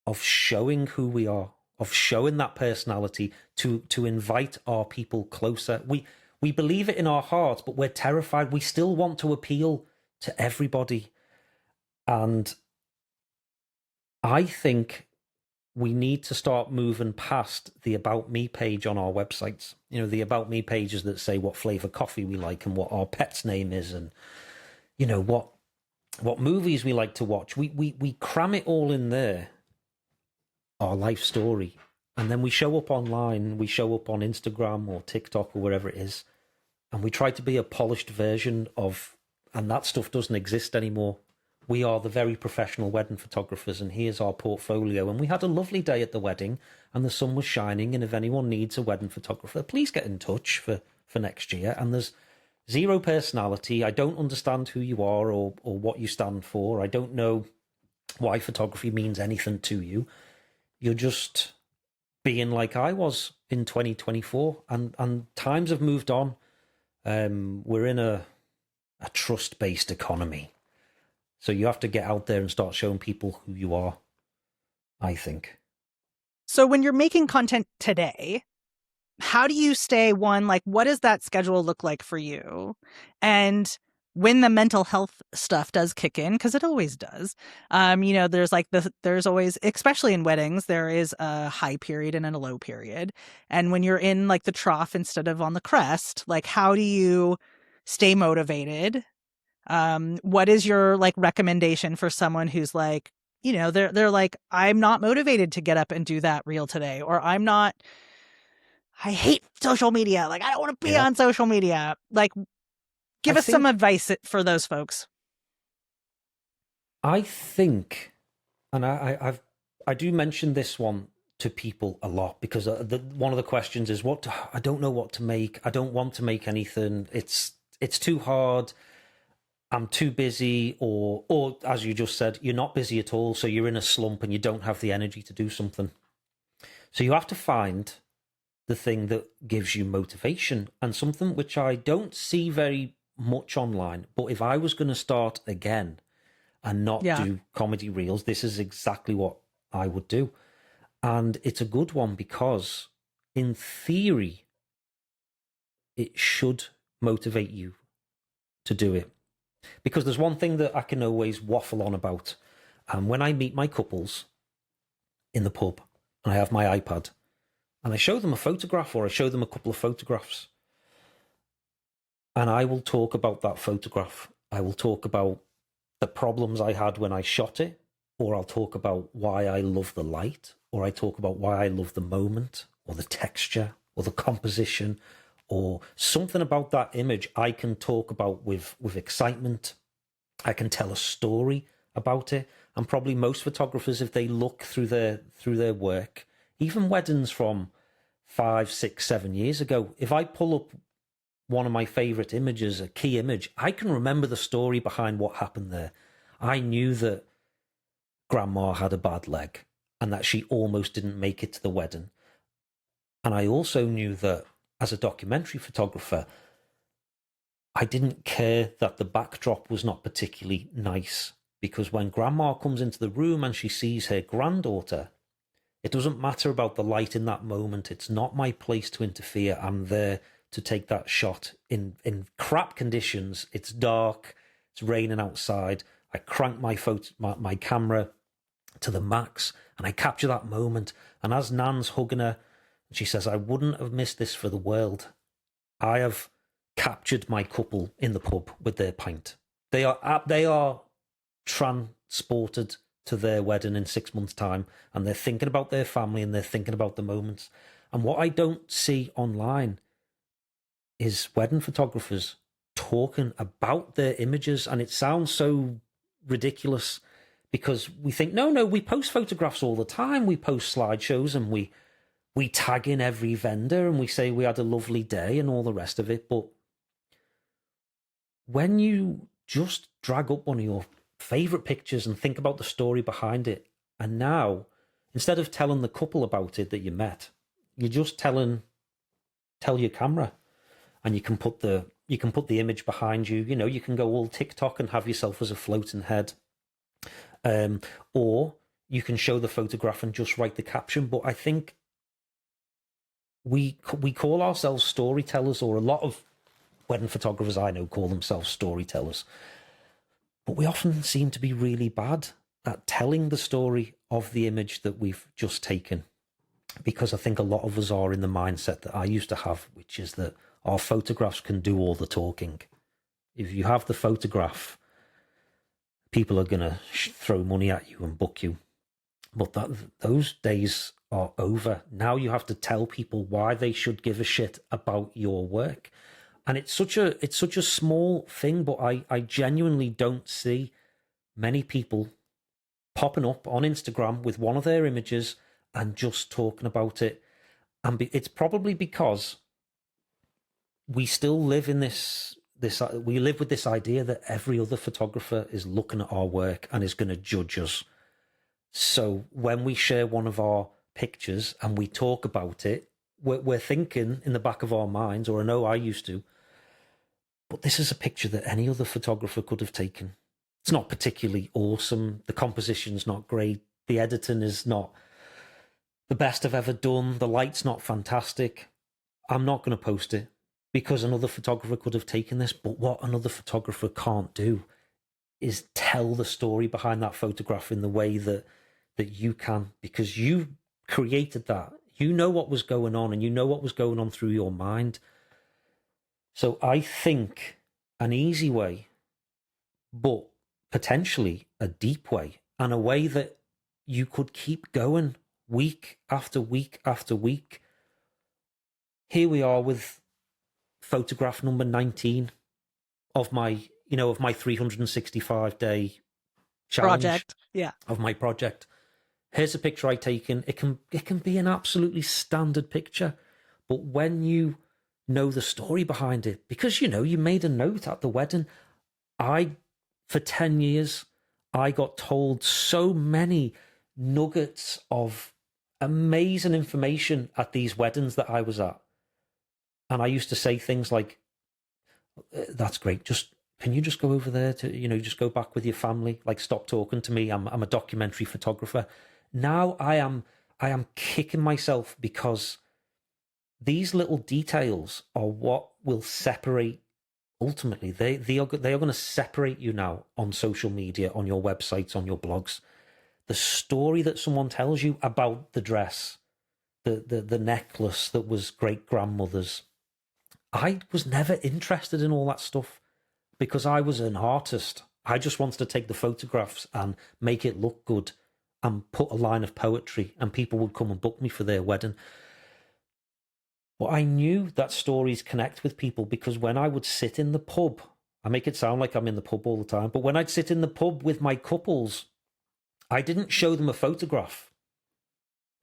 of showing who we are, of showing that personality to invite our people closer. We believe it in our hearts, but we're terrified. We still want to appeal to everybody. And I think we need to start moving past the About Me page on our websites. The About Me pages that say what flavor coffee we like and what our pet's name is, and, what movies we like to watch. We cram it all in there, our life story. And then we show up online, we show up on Instagram or TikTok or wherever it is, and we try to be a polished version of, and that stuff doesn't exist anymore. We are the very professional wedding photographers, and here's our portfolio. And we had a lovely day at the wedding, and the sun was shining, and if anyone needs a wedding photographer, please get in touch for next year. And there's zero personality. I don't understand who you are or what you stand for. I don't know why photography means anything to you. You're just being like I was in 2024, and times have moved on. We're in a trust-based economy, so you have to get out there and start showing people who you are, I think. So when you're making content today, how do you stay one, like, what does that schedule look like for you? And when the mental health stuff does kick in, because it always does, there's like there's always, especially in weddings, there is a high period and a low period. And when you're in like the trough instead of on the crest, like, how do you stay motivated? What is your like recommendation for someone who's like, they're like, I'm not motivated to get up and do that reel today, or I hate social media. Like, I don't want to be Yeah. on social media. Like, give I us some think, advice for those folks. I think, and I do mention this one to people a lot because one of the questions is I don't know what to make. I don't want to make anything. It's too hard. I'm too busy, or as you just said, you're not busy at all. So you're in a slump and you don't have the energy to do something. So you have to find the thing that gives you motivation, and something which I don't see very much online. But if I was going to start again and not do comedy reels, this is exactly what I would do. And it's a good one because in theory, it should motivate you to do it. Because there's one thing that I can always waffle on about. And when I meet my couples in the pub and I have my iPad and I show them a photograph or I show them a couple of photographs, and I will talk about that photograph. I will talk about the problems I had when I shot it, or I'll talk about why I love the light, or I talk about why I love the moment, or the texture, or the composition, or something about that image I can talk about with excitement. I can tell a story about it. And probably most photographers, if they look through their work, even weddings from 5, 6, 7 years ago, if I pull up one of my favorite images, a key image, I can remember the story behind what happened there. I knew that grandma had a bad leg and that she almost didn't make it to the wedding. And I also knew that as a documentary photographer, I didn't care that the backdrop was not particularly nice, because when grandma comes into the room and she sees her granddaughter, it doesn't matter about the light in that moment. It's not my place to interfere. I'm there to take that shot in crap conditions. It's dark, it's raining outside. I crank my camera to the max and I capture that moment. And as Nan's hugging her, she says, I wouldn't have missed this for the world. I have captured my couple in the pub with their pint. They are transported to their wedding in 6 months' time, and they're thinking about their family and they're thinking about the moments. And what I don't see online is wedding photographers talking about their images, and it sounds so ridiculous because we think, no, we post photographs all the time. We post slideshows and we tag in every vendor and we say we had a lovely day and all the rest of it. But when you just drag up one of your favorite pictures and think about the story behind it, and now instead of telling the couple about it that you met, you just tell your camera, and you can put the image behind you. You know, you can go all TikTok and have yourself as a floating head, or you can show the photograph and just write the caption. But I think we call ourselves storytellers, or a lot of wedding photographers I know call themselves storytellers, but we often seem to be really bad at telling the story of the image that we've just taken, because I think a lot of us are in the mindset that I used to have, which is that our photographs can do all the talking. If you have the photograph, people are going to throw money at you and book you. But those days are over. Now you have to tell people why they should give a shit about your work. And it's such a small thing, but I genuinely don't see many people popping up on Instagram with one of their images and just talking about it. And it's probably because we still live in we live with this idea that every other photographer is looking at our work and is going to judge us. So when we share one of our pictures and we talk about it, we're thinking in the back of our minds, or I know I used to, but this is a picture that any other photographer could have taken. It's not particularly awesome. The composition's not great. The editing is not the best I've ever done. The light's not fantastic. I'm not going to post it because another photographer could have taken this. But what another photographer can't do is tell the story behind that photograph in the way that you can, because you created that. You know what was going on, and you know what was going on through your mind. So I think an easy way, but potentially a deep way, and a way that you could keep going week after week after week. Here we are with photograph number 19 of my 365-day challenge Project. Yeah. of my project. Here's a picture I taken. It can be an absolutely standard picture, but when you know the story behind it, because you made a note at the wedding. For 10 years, I got told so many nuggets of amazing information at these weddings that I was at. And I used to say things like, that's great. Can you just go over there to, just go back with your family? Like, stop talking to me. I'm a documentary photographer. Now I am kicking myself, because these little details are what will separate. Ultimately, they are going to separate you now on social media, on your websites, on your blogs. The story that someone tells you about the dress, the necklace that was great grandmother's. I was never interested in all that stuff because I was an artist. I just wanted to take the photographs and make it look good and put a line of poetry, and people would come and book me for their wedding. But I knew that stories connect with people, because when I would sit in the pub, I make it sound like I'm in the pub all the time, but when I'd sit in the pub with my couples, I didn't show them a photograph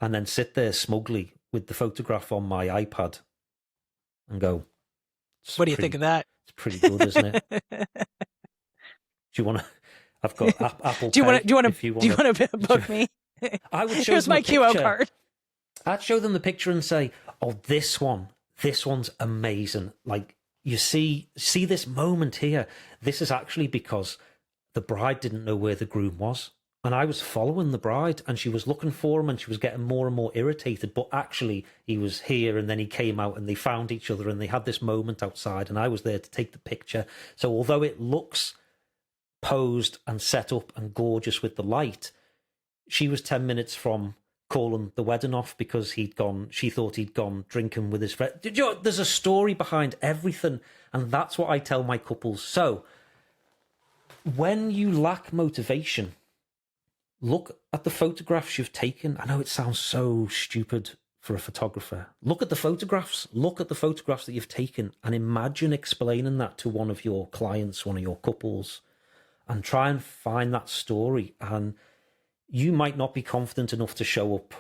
and then sit there smugly with the photograph on my iPad and go, what do you think of that? It's pretty good, isn't it? Do you want to? I've got Apple do you Pay. Want to book me? I would show Here's them my QR card. I'd show them the picture and say, "Oh, this one's amazing. Like, you see this moment here. This is actually because the bride didn't know where the groom was, and I was following the bride, and she was looking for him, and she was getting more and more irritated. But actually, he was here, and then he came out, and they found each other, and they had this moment outside, and I was there to take the picture. So although it looks posed and set up and gorgeous with the light, she was 10 minutes from calling the wedding off because she thought he'd gone drinking with his friend. There's a story behind everything, and that's what I tell my couples. So when you lack motivation, look at the photographs you've taken. I know it sounds so stupid for a photographer. Look at the photographs. Look at the photographs that you've taken, and imagine explaining that to one of your clients, one of your couples, and try and find that story. And you might not be confident enough to show up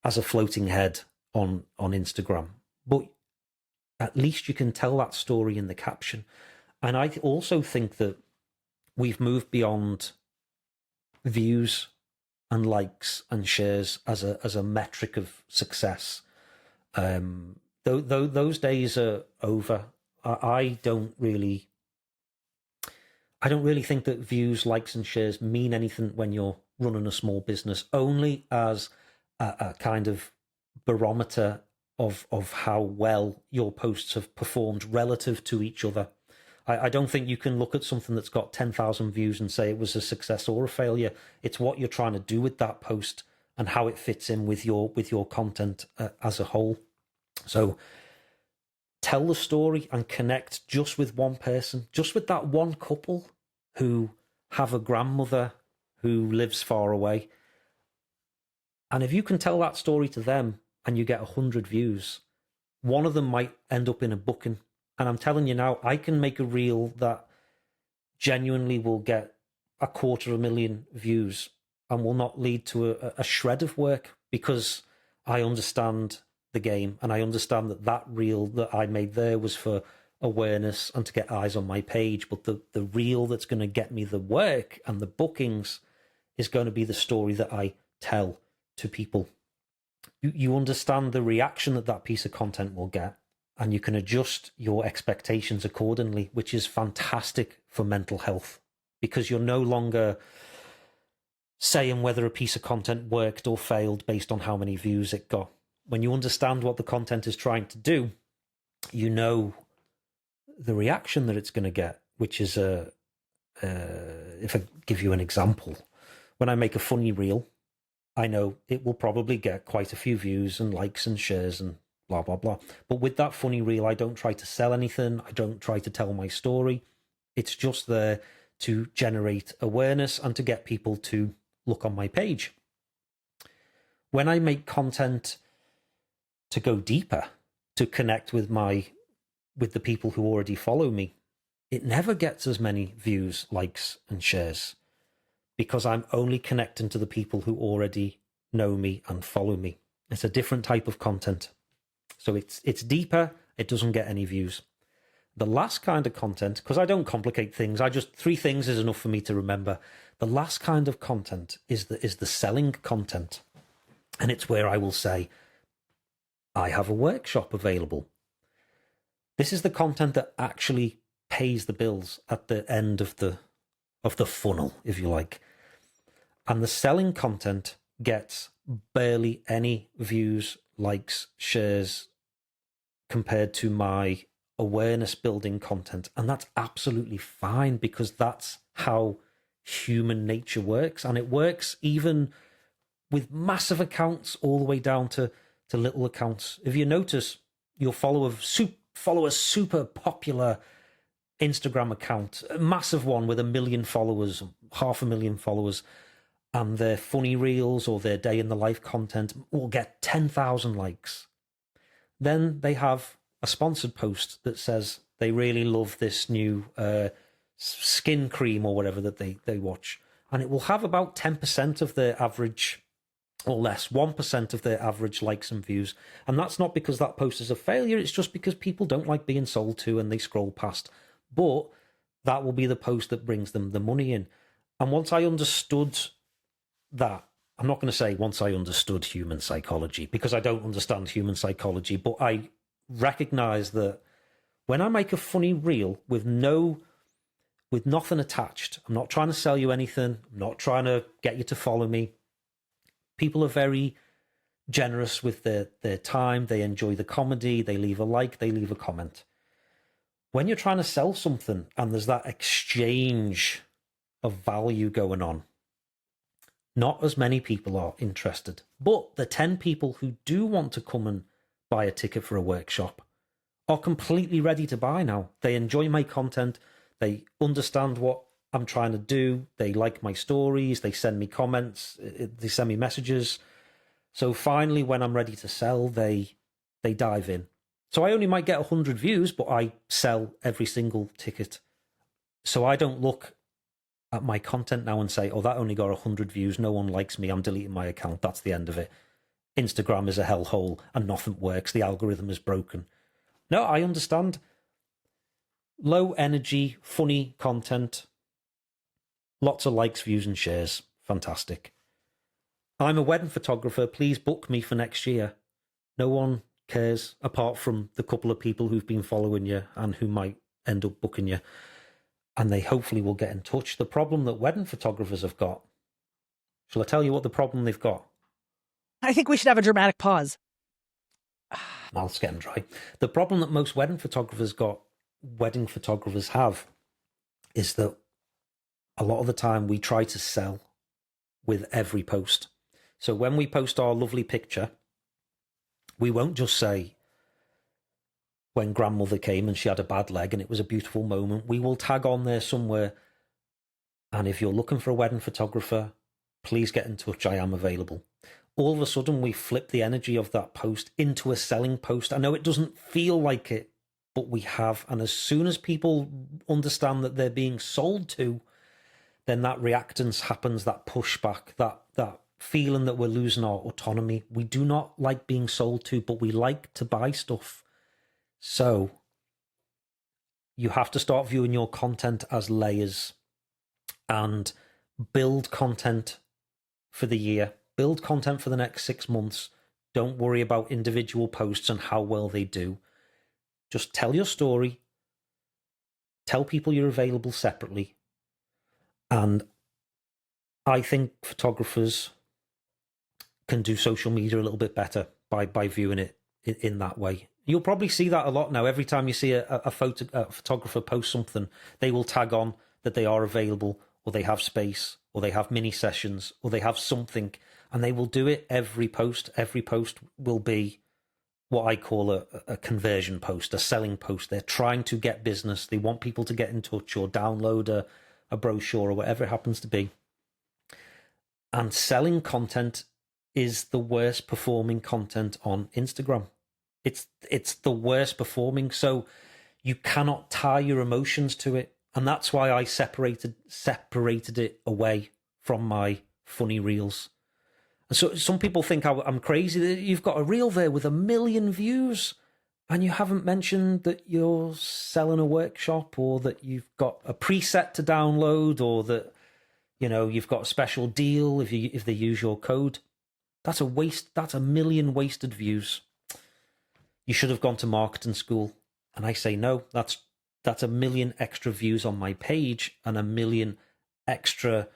as a floating head on Instagram, but at least you can tell that story in the caption. And I also think that we've moved beyond views and likes and shares as a metric of success. Those days are over. I don't really think that views, likes, and shares mean anything when you're running a small business, only as a kind of barometer of how well your posts have performed relative to each other. I don't think you can look at something that's got 10,000 views and say it was a success or a failure. It's what you're trying to do with that post and how it fits in with your content as a whole. So tell the story and connect just with one person, just with that one couple who have a grandmother who lives far away. And if you can tell that story to them and you get 100 views, one of them might end up in a booking. And I'm telling you now, I can make a reel that genuinely will get 250,000 views and will not lead to a shred of work, because I understand the game, and I understand that reel that I made there was for awareness and to get eyes on my page. But the reel that's going to get me the work and the bookings is going to be the story that I tell to people. You understand the reaction that piece of content will get, and you can adjust your expectations accordingly, which is fantastic for mental health, because you're no longer saying whether a piece of content worked or failed based on how many views it got. when you understand what the content is trying to do, you know the reaction that it's going to get, which is if I give you an example, when I make a funny reel, I know it will probably get quite a few views and likes and shares and blah, blah, blah. But with that funny reel, I don't try to sell anything. I don't try to tell my story. It's just there to generate awareness and to get people to look on my page. When I make content to go deeper, to connect with the people who already follow me, it never gets as many views, likes, and shares, because I'm only connecting to the people who already know me and follow me. It's a different type of content. So it's deeper, it doesn't get any views. The last kind of content, because I don't complicate things, 3 things is enough for me to remember. The last kind of content is the selling content. And it's where I will say, I have a workshop available. This is the content that actually pays the bills at the end of the funnel, if you like. And the selling content gets barely any views, likes, shares compared to my awareness building content. And that's absolutely fine, because that's how human nature works. And it works even with massive accounts all the way down to little accounts. If you notice, you'll follow a super popular Instagram account, a massive one with 1 million followers, 500,000 followers, and their funny reels or their day in the life content will get 10,000 likes. Then they have a sponsored post that says they really love this new skin cream or whatever that they watch, and it will have about 10% of their average, or less, 1% of their average likes and views. And that's not because that post is a failure, it's just because people don't like being sold to and they scroll past. But that will be the post that brings them the money in. And once I understood that, I'm not going to say once I understood human psychology, because I don't understand human psychology, but I recognize that when I make a funny reel with nothing attached, I'm not trying to sell you anything, I'm not trying to get you to follow me. People are very generous with their time. They enjoy the comedy. They leave a like. They leave a comment. When you're trying to sell something and there's that exchange of value going on, not as many people are interested. But the 10 people who do want to come and buy a ticket for a workshop are completely ready to buy now. They enjoy my content. They understand what I'm trying to do. They like my stories. They send me comments. They send me messages. So finally, when I'm ready to sell, they dive in. So I only might get 100 views, but I sell every single ticket. So I don't look at my content now and say, oh, that only got 100 views. No one likes me. I'm deleting my account. That's the end of it. Instagram is a hellhole and nothing works. The algorithm is broken. No, I understand. Low energy, funny content. Lots of likes, views, and shares. Fantastic. I'm a wedding photographer. Please book me for next year. No one cares, apart from the couple of people who've been following you and who might end up booking you. And they hopefully will get in touch. The problem that wedding photographers have got, shall I tell you what the problem they've got? I think we should have a dramatic pause. Mouth's getting dry. The problem that most wedding photographers have, is that a lot of the time we try to sell with every post. So when we post our lovely picture, we won't just say when grandmother came and she had a bad leg and it was a beautiful moment. We will tag on there somewhere, and if you're looking for a wedding photographer, please get in touch. I am available. All of a sudden, we flip the energy of that post into a selling post. I know it doesn't feel like it, but we have. And as soon as people understand that they're being sold to, then that reactance happens, that pushback, that feeling that we're losing our autonomy. We do not like being sold to, but we like to buy stuff. So you have to start viewing your content as layers and build content for the year. Build content for the next 6 months. Don't worry about individual posts and how well they do. Just tell your story. Tell people you're available separately. And I think photographers can do social media a little bit better. by viewing it in that way. You'll probably see that a lot now. Every time you see a photographer post something, they will tag on that they are available, or they have space, or they have mini sessions, or they have something, and they will do it every post. Every post will be what I call a conversion post, a selling post. They're trying to get business. They want people to get in touch or download a brochure or whatever it happens to be. And selling content is the worst performing content on Instagram. It's the worst performing. So you cannot tie your emotions to it. And that's why I separated it away from my funny reels. So some people think I'm crazy that you've got a reel there with 1 million views and you haven't mentioned that you're selling a workshop, or that you've got a preset to download, or that, you know, you've got a special deal if they use your code. That's a waste. That's 1 million wasted views. You should have gone to marketing school. And I say, no, that's 1 million extra views on my page and 1 million extra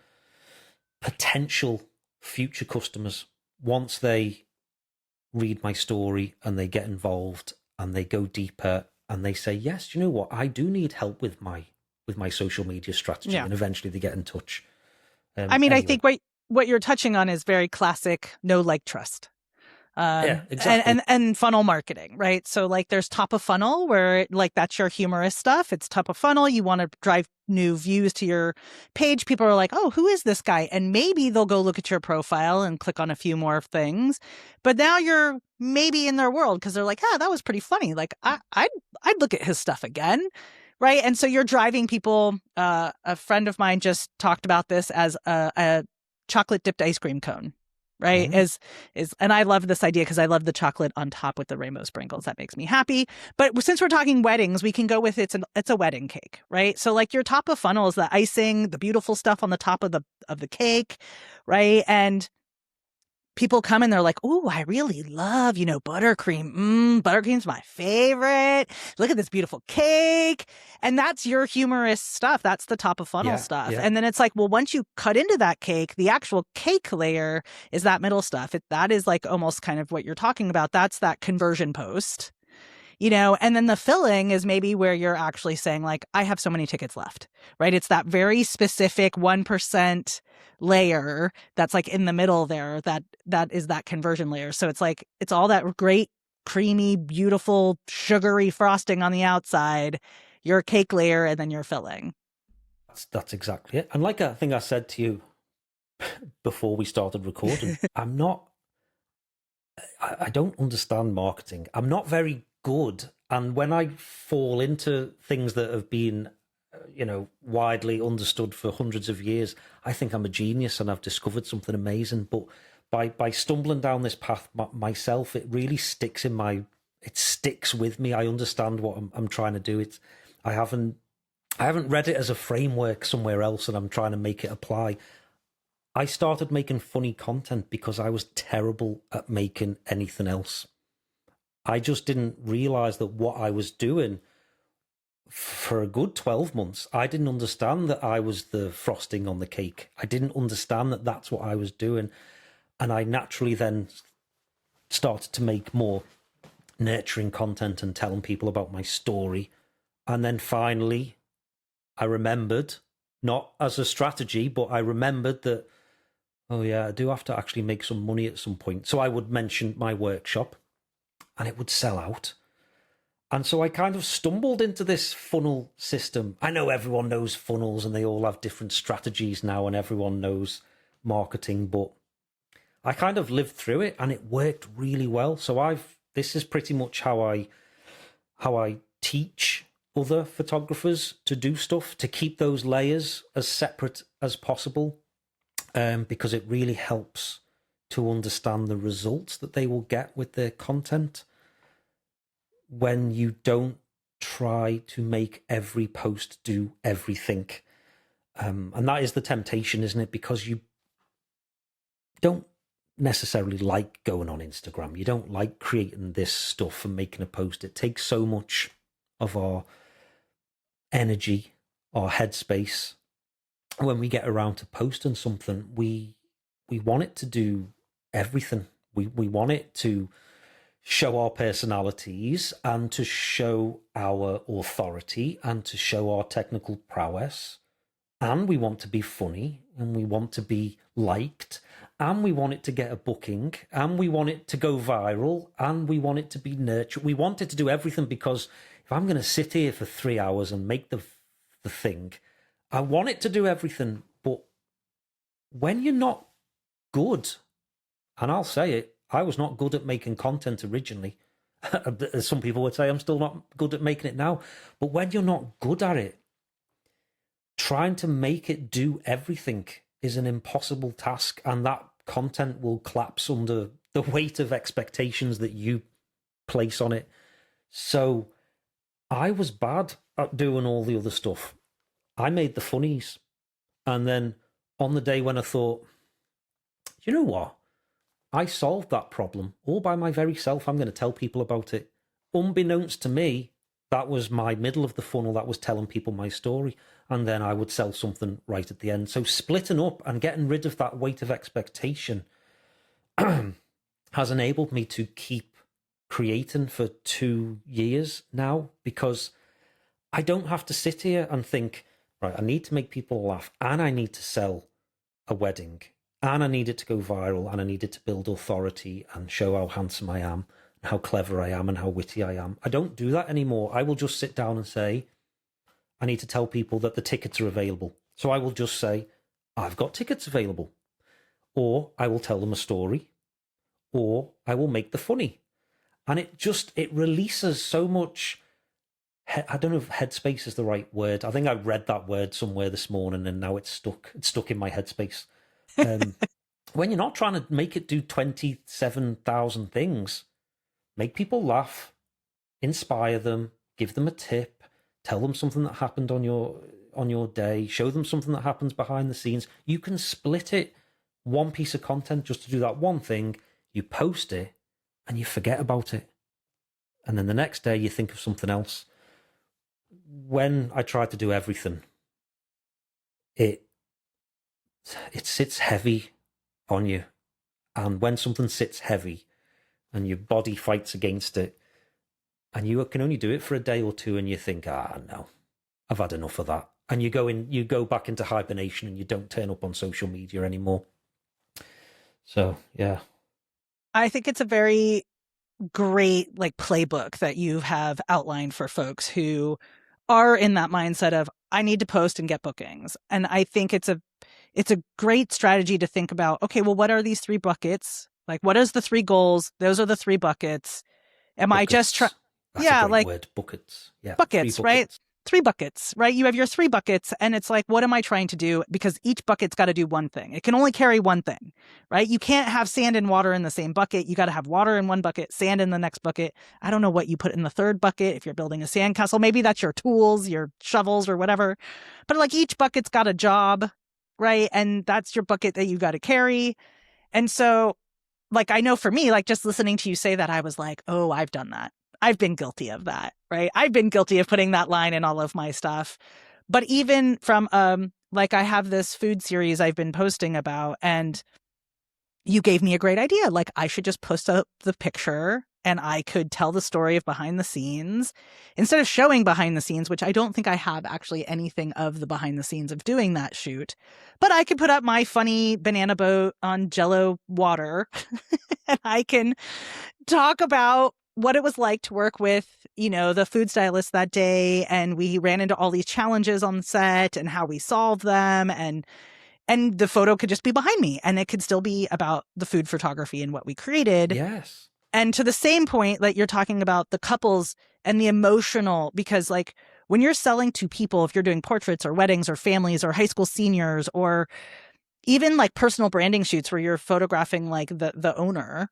potential future customers once they read my story and they get involved and they go deeper and they say, yes, you know what, I do need help with my social media strategy. And eventually they get in touch. I mean, anyway. I think what you're touching on is very classic know, like, trust. Yeah, exactly. And funnel marketing, right? So like there's top of funnel where like that's your humorous stuff. It's top of funnel. You want to drive new views to your page. People are like, oh, who is this guy? And maybe they'll go look at your profile and click on a few more things. But now you're maybe in their world because they're like, that was pretty funny. Like I'd look at his stuff again. Right. And so you're driving people. A friend of mine just talked about this as a chocolate dipped ice cream cone. Right. Mm-hmm. And I love this idea because I love the chocolate on top with the rainbow sprinkles. That makes me happy. But since we're talking weddings, we can go with it's a wedding cake. Right. So like your top of funnel is the icing, the beautiful stuff on the top of the cake. Right. And people come and they're like, oh, I really love, buttercream. Buttercream's my favorite. Look at this beautiful cake. And that's your humorous stuff. That's the top of funnel stuff. Yeah. And then it's like, well, once you cut into that cake, the actual cake layer is that middle stuff. That is like almost kind of what you're talking about. That's that conversion post. And then the filling is maybe where you're actually saying like, I have so many tickets left, right? It's that very specific 1% layer that's like in the middle there. That is that conversion layer. So it's like, it's all that great, creamy, beautiful, sugary frosting on the outside, your cake layer, and then your filling. That's exactly it. And like I think I said to you before we started recording, I don't understand marketing. I'm not very good, and when I fall into things that have been widely understood for hundreds of years, I think I'm a genius and I've discovered something amazing. But by stumbling down this path myself, it really sticks with me. I understand what I'm trying to do. I haven't read it as a framework somewhere else and I'm trying to make it apply. I started making funny content because I was terrible at making anything else. I just didn't realize that what I was doing for a good 12 months, I didn't understand that I was the frosting on the cake. I didn't understand that that's what I was doing. And I naturally then started to make more nurturing content and telling people about my story. And then finally, I remembered, not as a strategy, but I remembered that, oh yeah, I do have to actually make some money at some point. So I would mention my workshop and it would sell out. And so I kind of stumbled into this funnel system. I know everyone knows funnels and they all have different strategies now and everyone knows marketing, but I kind of lived through it and it worked really well. So this is pretty much how I teach other photographers to do stuff, to keep those layers as separate as possible, because it really helps to understand the results that they will get with their content when you don't try to make every post do everything. And that is the temptation, isn't it? Because you don't necessarily like going on Instagram. You don't like creating this stuff and making a post. It takes so much of our energy, our headspace. When we get around to posting something, we want it to do everything. We want it to show our personalities and to show our authority and to show our technical prowess. And we want to be funny and we want to be liked and we want it to get a booking and we want it to go viral and we want it to be nurtured. We want it to do everything, because if I'm going to sit here for 3 hours and make the thing, I want it to do everything. But when you're not good, and I'll say it, I was not good at making content originally. As some people would say, I'm still not good at making it now. But when you're not good at it, trying to make it do everything is an impossible task, and that content will collapse under the weight of expectations that you place on it. So I was bad at doing all the other stuff. I made the funnies. And then on the day when I thought, you know what? I solved that problem all by my very self. I'm going to tell people about it. Unbeknownst to me, that was my middle of the funnel. That was telling people my story. And then I would sell something right at the end. So splitting up and getting rid of that weight of expectation has enabled me to keep creating for 2 years now, because I don't have to sit here and think, right, I need to make people laugh and I need to sell a wedding and I need it to go viral and I need it to build authority and show how handsome I am and how clever I am and how witty I am. I don't do that anymore. I will just sit down and say, I need to tell people that the tickets are available. So I will just say, I've got tickets available. Or I will tell them a story. Or I will make the funny. And it releases so much. I don't know if headspace is the right word. I think I read that word somewhere this morning and now it's stuck. It's stuck in my headspace. When you're not trying to make it do 27,000 things, make people laugh, inspire them, give them a tip, tell them something that happened on your day, show them something that happens behind the scenes. You can split it, one piece of content just to do that one thing. You post it and you forget about it. And then the next day you think of something else. When I tried to do everything, it sits heavy on you. And when something sits heavy and your body fights against it, and you can only do it for a day or two and you think, no, I've had enough of that. And you go back into hibernation and you don't turn up on social media anymore. So, yeah. I think it's a very great playbook that you have outlined for folks who are in that mindset of, I need to post and get bookings. And I think it's a great strategy to think about, okay, well, what are these 3 buckets? What is the 3 goals? Those are the 3 buckets. Am buckets. I just trying? Yeah, a great word. Buckets. Yeah, buckets, right? 3 buckets, right? You have your 3 buckets and it's what am I trying to do? Because each bucket's got to do one thing. It can only carry one thing, right? You can't have sand and water in the same bucket. You got to have water in one bucket, sand in the next bucket. I don't know what you put in the 3rd bucket. If you're building a sandcastle, maybe that's your tools, your shovels or whatever. But each bucket's got a job, right? And that's your bucket that you got to carry. And so I know for me, just listening to you say that, I was like, oh, I've done that. I've been guilty of that, right? I've been guilty of putting that line in all of my stuff. But even from, I have this food series I've been posting about, and you gave me a great idea. I should just post up the picture and I could tell the story of behind the scenes instead of showing behind the scenes, which I don't think I have actually anything of the behind the scenes of doing that shoot. But I could put up my funny banana boat on Jello water and I can talk about what it was like to work with, the food stylist that day. And we ran into all these challenges on set and how we solved them. And the photo could just be behind me and it could still be about the food photography and what we created. Yes. And to the same point that you're talking about the couples and the emotional, because when you're selling to people, if you're doing portraits or weddings or families or high school seniors or even personal branding shoots where you're photographing the owner,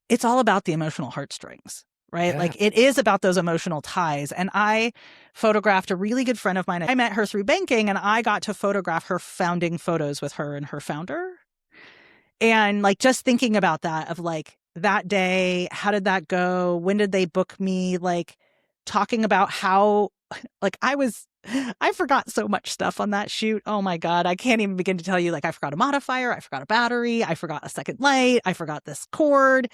it's all about the emotional heartstrings, right? Yeah. It is about those emotional ties. And I photographed a really good friend of mine. I met her through banking and I got to photograph her founding photos with her and her founder. And just thinking about that of that day, how did that go? When did they book me? Talking about how I forgot so much stuff on that shoot. Oh my God. I can't even begin to tell you, I forgot a modifier. I forgot a battery. I forgot a second light. I forgot this cord.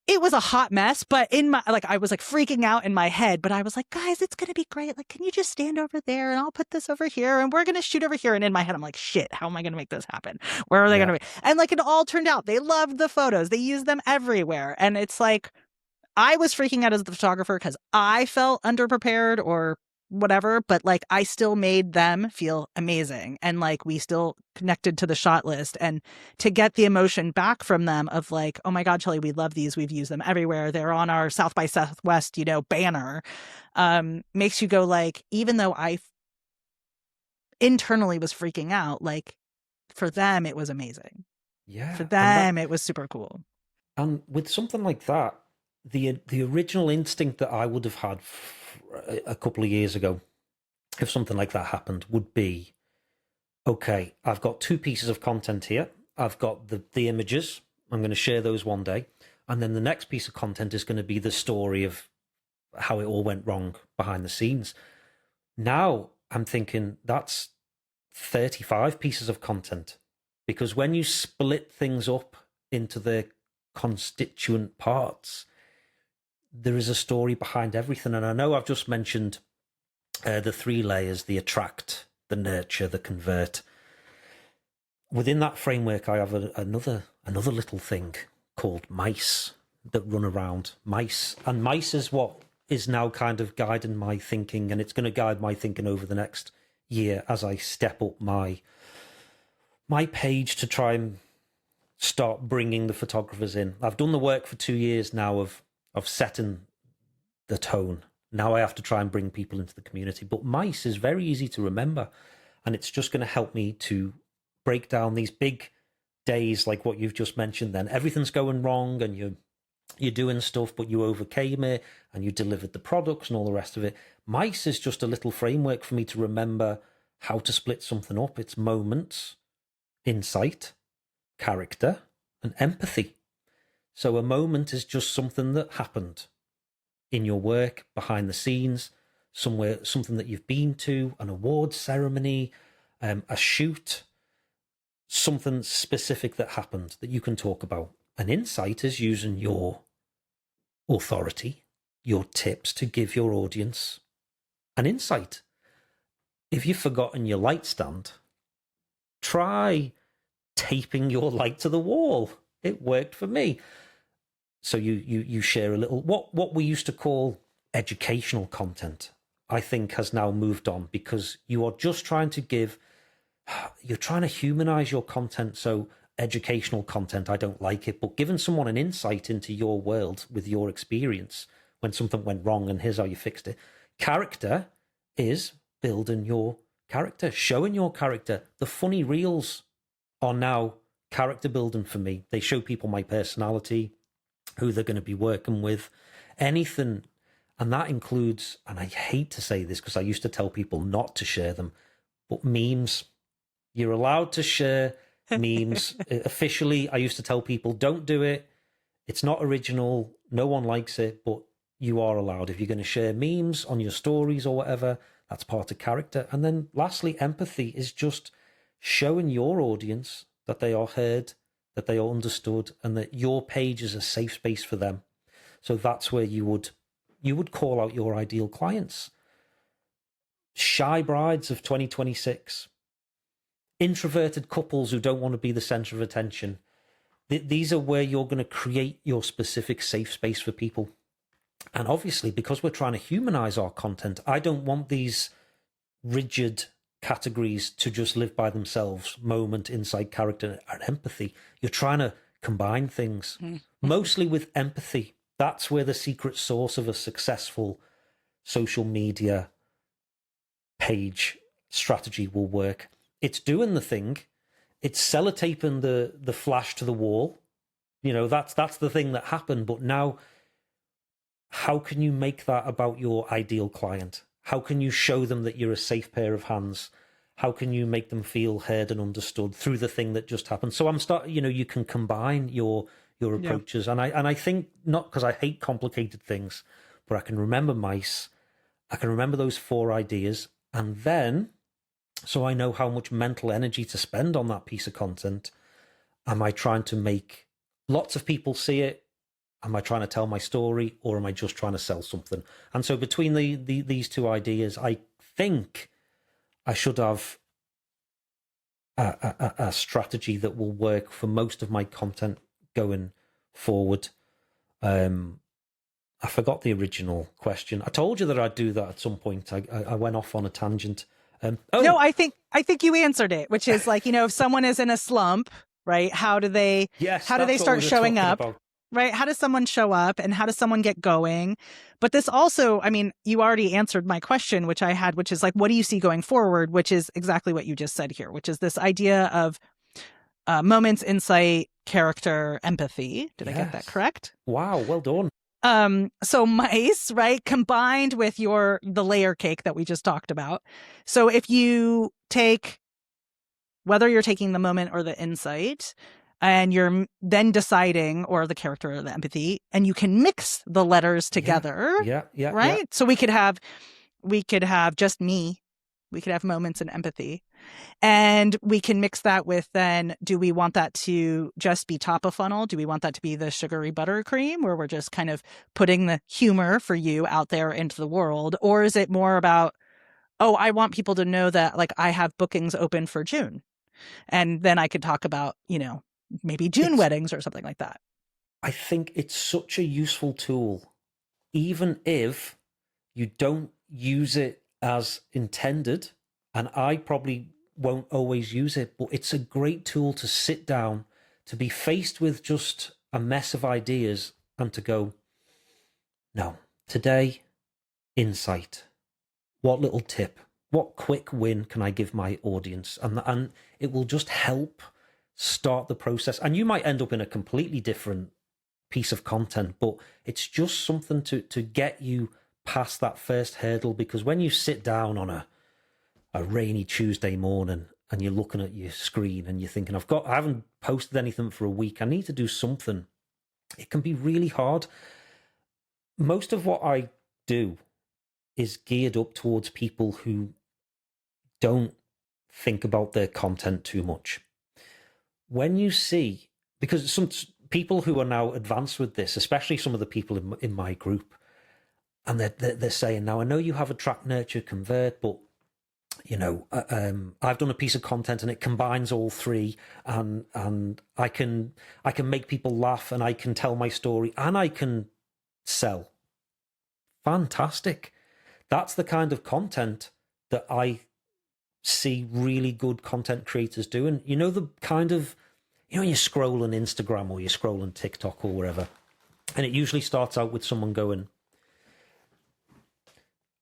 it was a hot mess, but in my, like, I was like freaking out in my head, but I was like, guys, it's going to be great. Like, can you just stand over there and I'll put this over here and we're going to shoot over here. And in my head, I'm like, shit, how am I going to make this happen? Where are they going to be? And like, it all turned out. They loved the photos. They used them everywhere. And it's like, I was freaking out as the photographer because I felt underprepared or whatever, but like I still made them feel amazing. And like we still connected to the shot list, and to get the emotion back from them of like, oh my God, Shelly, we love these. We've used them everywhere. They're on our South by Southwest, banner. Makes you go like, even though I internally was freaking out, like for them, it was amazing. Yeah. For them, it was super cool. And with something like that, the original instinct that I would have had a couple of years ago, if something like that happened, would be, okay, I've got 2 pieces of content here. I've got the images. I'm going to share those one day. And then the next piece of content is going to be the story of how it all went wrong behind the scenes. Now I'm thinking that's 35 pieces of content, because when you split things up into their constituent parts, there is a story behind everything. And I know I've just mentioned the 3 layers: the attract, the nurture, the convert. Within that framework, I have another little thing called mice that run around. Mice is what is now kind of guiding my thinking, and it's going to guide my thinking over the next year as I step up my page to try and start bringing the photographers in. I've done the work for 2 years now of setting the tone. Now I have to try and bring people into the community. But mice is very easy to remember, and it's just going to help me to break down these big days like what you've just mentioned. Then everything's going wrong and you're doing stuff, but you overcame it and you delivered the products and all the rest of it. Mice is just a little framework for me to remember how to split something up. It's moments, insight, character, and empathy. So a moment is just something that happened in your work, behind the scenes, somewhere, something that you've been to, an awards ceremony, a shoot, something specific that happened that you can talk about. An insight is using your authority, your tips to give your audience an insight. If you've forgotten your light stand, try taping your light to the wall. It worked for me. So you share a little, what we used to call educational content, I think has now moved on, because you are just trying to you're trying to humanize your content. So educational content, I don't like it, but giving someone an insight into your world with your experience when something went wrong and here's how you fixed it. Character is building your character, showing your character. The funny reels are now character building for me. They show people my personality, who they're going to be working with, anything. And that includes, and I hate to say this because I used to tell people not to share them, but memes. You're allowed to share memes. Officially, I used to tell people, don't do it. It's not original. No one likes it, but you are allowed. If you're going to share memes on your stories or whatever, that's part of character. And then lastly, empathy is just showing your audience that they are heard, that they are understood, and that your page is a safe space for them. So that's where you would call out your ideal clients. Shy brides of 2026. Introverted couples who don't want to be the center of attention. These are where you're going to create your specific safe space for people. And obviously, because we're trying to humanize our content, I don't want these rigid categories to just live by themselves: moment, insight, character, and empathy. You're trying to combine things, mostly with empathy. That's where the secret sauce of a successful social media page strategy will work. It's doing the thing. It's sellotaping the flash to the wall. That's the thing that happened. But now, how can you make that about your ideal client? How can you show them that you're a safe pair of hands? How can you make them feel heard and understood through the thing that just happened? So you can combine your approaches. Yeah. And I think, not because I hate complicated things, but I can remember mice. I can remember those 4 ideas. And then, so I know how much mental energy to spend on that piece of content. Am I trying to make lots of people see it? Am I trying to tell my story, or am I just trying to sell something? And so between these two ideas, I think I should have a strategy that will work for most of my content going forward. I forgot the original question. I told you that I'd do that at some point. I went off on a tangent. No, I think you answered it, which is like, if someone is in a slump, right? How do they start showing up? About. Right? How does someone show up, and how does someone get going? But this also, I mean, you already answered my question, which I had, which is like, what do you see going forward? Which is exactly what you just said here, which is this idea of moments, insight, character, empathy. Did I get that correct? Wow, well done. So mice, right, combined with the layer cake that we just talked about. So if you take, whether you're taking the moment or the insight, and you're then deciding, or the character or the empathy, and you can mix the letters together. Yeah. Right. So we could have just me. We could have moments and empathy. And we can mix that with, then, do we want that to just be top of funnel? Do we want that to be the sugary buttercream, where we're just kind of putting the humor for you out there into the world? Or is it more about, oh, I want people to know that, like, I have bookings open for June. And then I could talk about, maybe June weddings or something like that. I think it's such a useful tool, even if you don't use it as intended. And I probably won't always use it, but it's a great tool to sit down, to be faced with just a mess of ideas, and to go, no, today, insight. What little tip, what quick win can I give my audience? And it will just help start the process. And you might end up in a completely different piece of content, but it's just something to get you past that first hurdle. Because when you sit down on a rainy Tuesday morning and you're looking at your screen and you're thinking, I haven't posted anything for a week, I need to do something, it can be really hard. Most of what I do is geared up towards people who don't think about their content too much. When you see, because some people who are now advanced with this, especially some of the people in my group, and they're saying, now, I know you have attract, nurture, convert, but I've done a piece of content and it combines all three, and I can make people laugh, and I can tell my story, and I can sell. Fantastic. That's the kind of content that I see really good content creators doing. The kind of, you're scrolling Instagram or you're scrolling TikTok or wherever, and it usually starts out with someone going,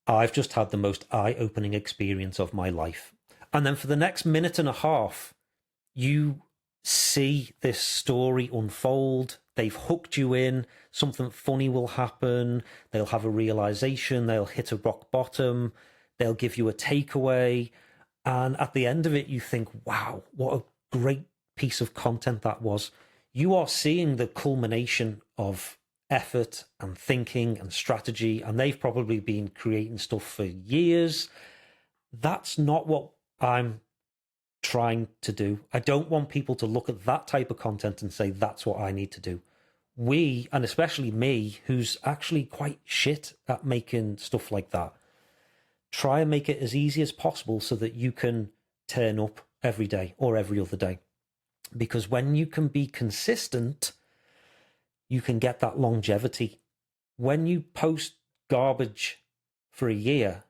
I've just had the most eye-opening experience of my life. And then for the next minute and a half, you see this story unfold. They've hooked you in. Something funny will happen. They'll have a realization. They'll hit a rock bottom. They'll give you a takeaway. And at the end of it, you think, wow, what a great piece of content that was. You are seeing the culmination of effort and thinking and strategy, and they've probably been creating stuff for years. That's not what I'm trying to do. I don't want people to look at that type of content and say, that's what I need to do. We, and especially me, who's actually quite shit at making stuff like that, try and make it as easy as possible so that you can turn up every day or every other day. Because when you can be consistent, you can get that longevity. When you post garbage for a year,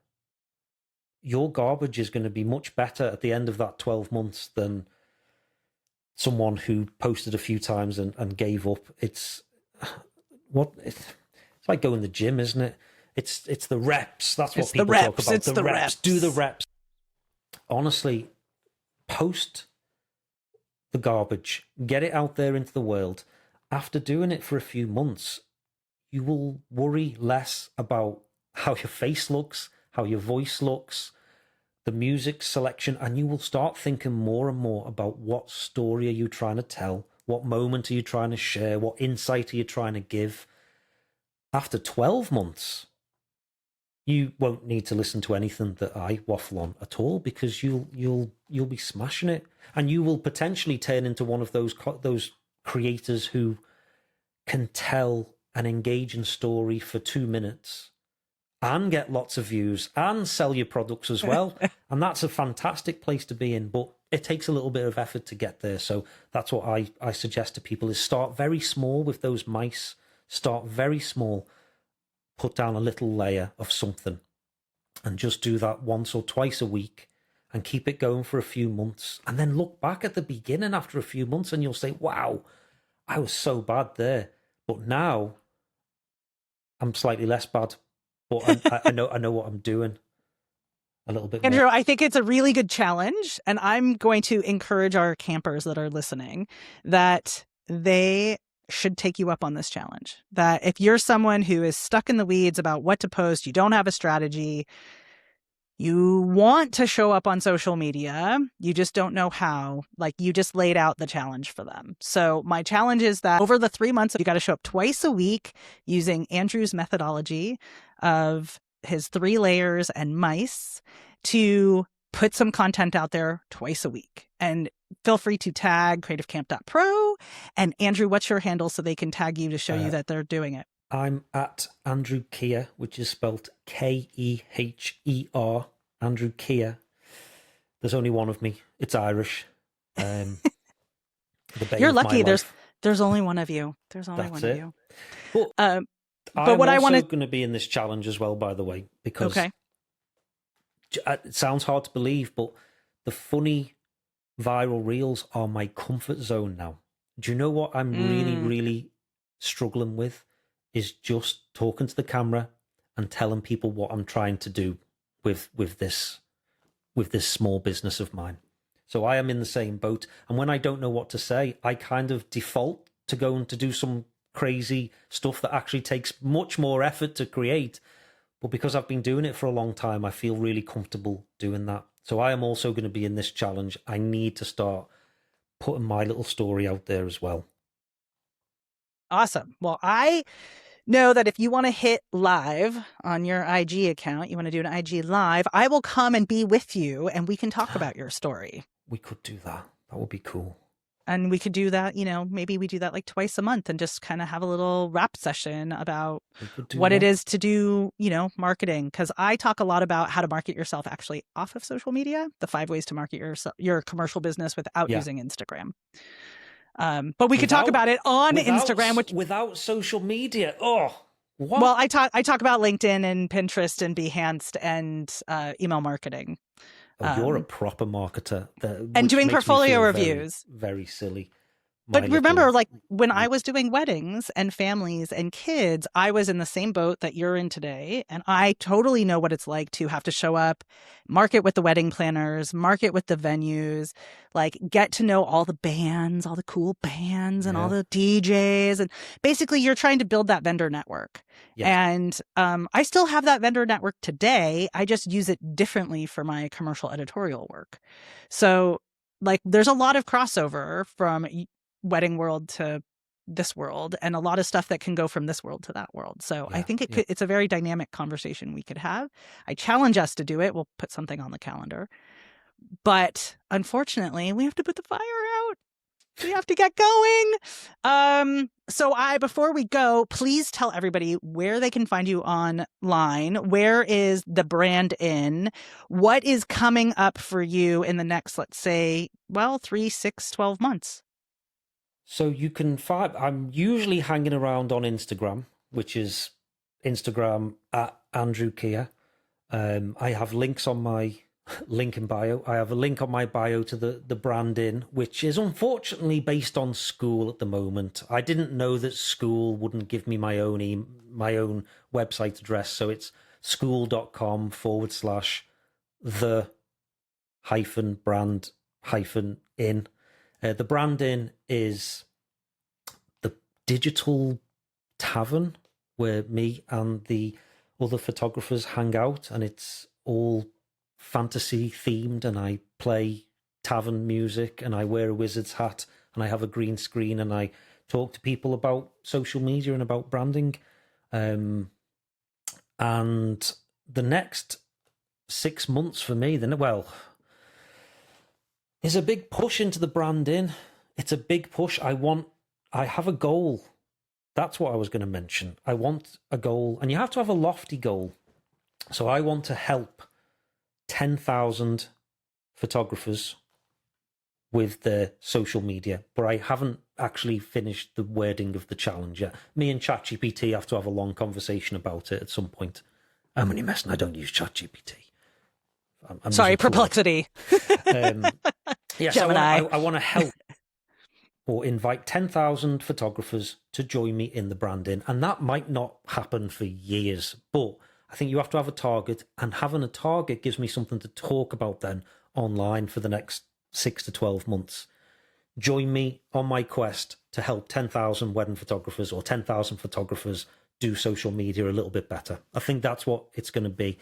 your garbage is going to be much better at the end of that 12 months than someone who posted a few times and gave up. It's like going to the gym, isn't it? It's the reps. That's what people talk about. It's the reps. Do the reps. Honestly, post the garbage. Get it out there into the world. After doing it for a few months, you will worry less about how your face looks, how your voice looks, the music selection, and you will start thinking more and more about what story are you trying to tell, what moment are you trying to share, what insight are you trying to give. After 12 months, you won't need to listen to anything that I waffle on at all, because you'll be smashing it, and you will potentially turn into one of those creators who can tell an engaging story for 2 minutes and get lots of views and sell your products as well. And that's a fantastic place to be in, but it takes a little bit of effort to get there. So that's what I suggest to people, is start very small with those mice. Start very small, put down a little layer of something, and just do that once or twice a week and keep it going for a few months. And then look back at the beginning after a few months and you'll say, wow, I was so bad there. But now I'm slightly less bad. But I know what I'm doing a little bit Andrew, more. I think it's a really good challenge. And I'm going to encourage our campers that are listening that they should take you up on this challenge. That if you're someone who is stuck in the weeds about what to post, you don't have a strategy, you want to show up on social media, you just don't know how, like you just laid out the challenge for them. So my challenge is that over the 3 months, you got to show up twice a week using Andrew's methodology of his 3 layers and mice to put some content out there twice a week. And feel free to tag creativecamp.pro. And Andrew, what's your handle so they can tag you to show you that they're doing it? I'm at Andrew Keher, which is spelled Keher, Andrew Keher. There's only one of me. It's Irish. You're lucky. There's only one of you. There's only one of you. But I'm what I want going to be in this challenge as well, by the way, because it sounds hard to believe, but the funny viral reels are my comfort zone now. Do you know what I'm really, really struggling with? Is just talking to the camera and telling people what I'm trying to do with this small business of mine. So I am in the same boat. And when I don't know what to say, I kind of default to going to do some crazy stuff that actually takes much more effort to create. But because I've been doing it for a long time, I feel really comfortable doing that. So I am also going to be in this challenge. I need to start putting my little story out there as well. Awesome. Well, I know that if you want to hit live on your IG account, you want to do an IG live, I will come and be with you and we can talk about your story. We could do that. That would be cool. And we could do that, maybe we do that like twice a month and just kind of have a little rap session about what it is to do, marketing. Because I talk a lot about how to market yourself actually off of social media, the 5 ways to market your commercial business without using Instagram. But we could talk about it on Instagram, without social media. Oh, what? Well, I talk about LinkedIn and Pinterest and Behance and email marketing. Oh, you're a proper marketer. And doing portfolio reviews. Very silly. But remember, like when I was doing weddings and families and kids, I was in the same boat that you're in today. And I totally know what it's like to have to show up, market with the wedding planners, market with the venues, like get to know all the bands, all the cool bands and all the DJs. And basically you're trying to build that vendor network. Yeah. And I still have that vendor network today. I just use it differently for my commercial editorial work. So like there's a lot of crossover from wedding world to this world and a lot of stuff that can go from this world to that world. So I think it's a very dynamic conversation we could have. I challenge us to do it. We'll put something on the calendar. But unfortunately, we have to put the fire out. We have to get going. So before we go, please tell everybody where they can find you online. Where is the brand in? What is coming up for you in the next, let's say, 3, 6, 12 months? So you can find, I'm usually hanging around on Instagram, which is Instagram at Andrew Keher. I have links on my link in bio. I have a link on my bio to the brand in, which is unfortunately based on school at the moment. I didn't know that school wouldn't give me my own website address. So it's school.com/the-brand-in. The brand in is the digital tavern where me and the other photographers hang out, and it's all fantasy themed, and I play tavern music and I wear a wizard's hat and I have a green screen and I talk to people about social media and about branding. And the next 6 months for me, there's a big push into the brand in. It's a big push. I have a goal That's what I was going to mention. I want a goal, and you have to have a lofty goal. So I want to help 10,000 photographers with their social media, but I haven't actually finished the wording of the challenge yet. Me and ChatGPT have to have a long conversation about it at some point. I'm only messing. I don't use ChatGPT. Sorry, Perplexity. Yeah, so I want to help or invite 10,000 photographers to join me in the branding. And that might not happen for years, but I think you have to have a target, and having a target gives me something to talk about then online for the next 6 to 12 months. Join me on my quest to help 10,000 wedding photographers or 10,000 photographers do social media a little bit better. I think that's what it's going to be.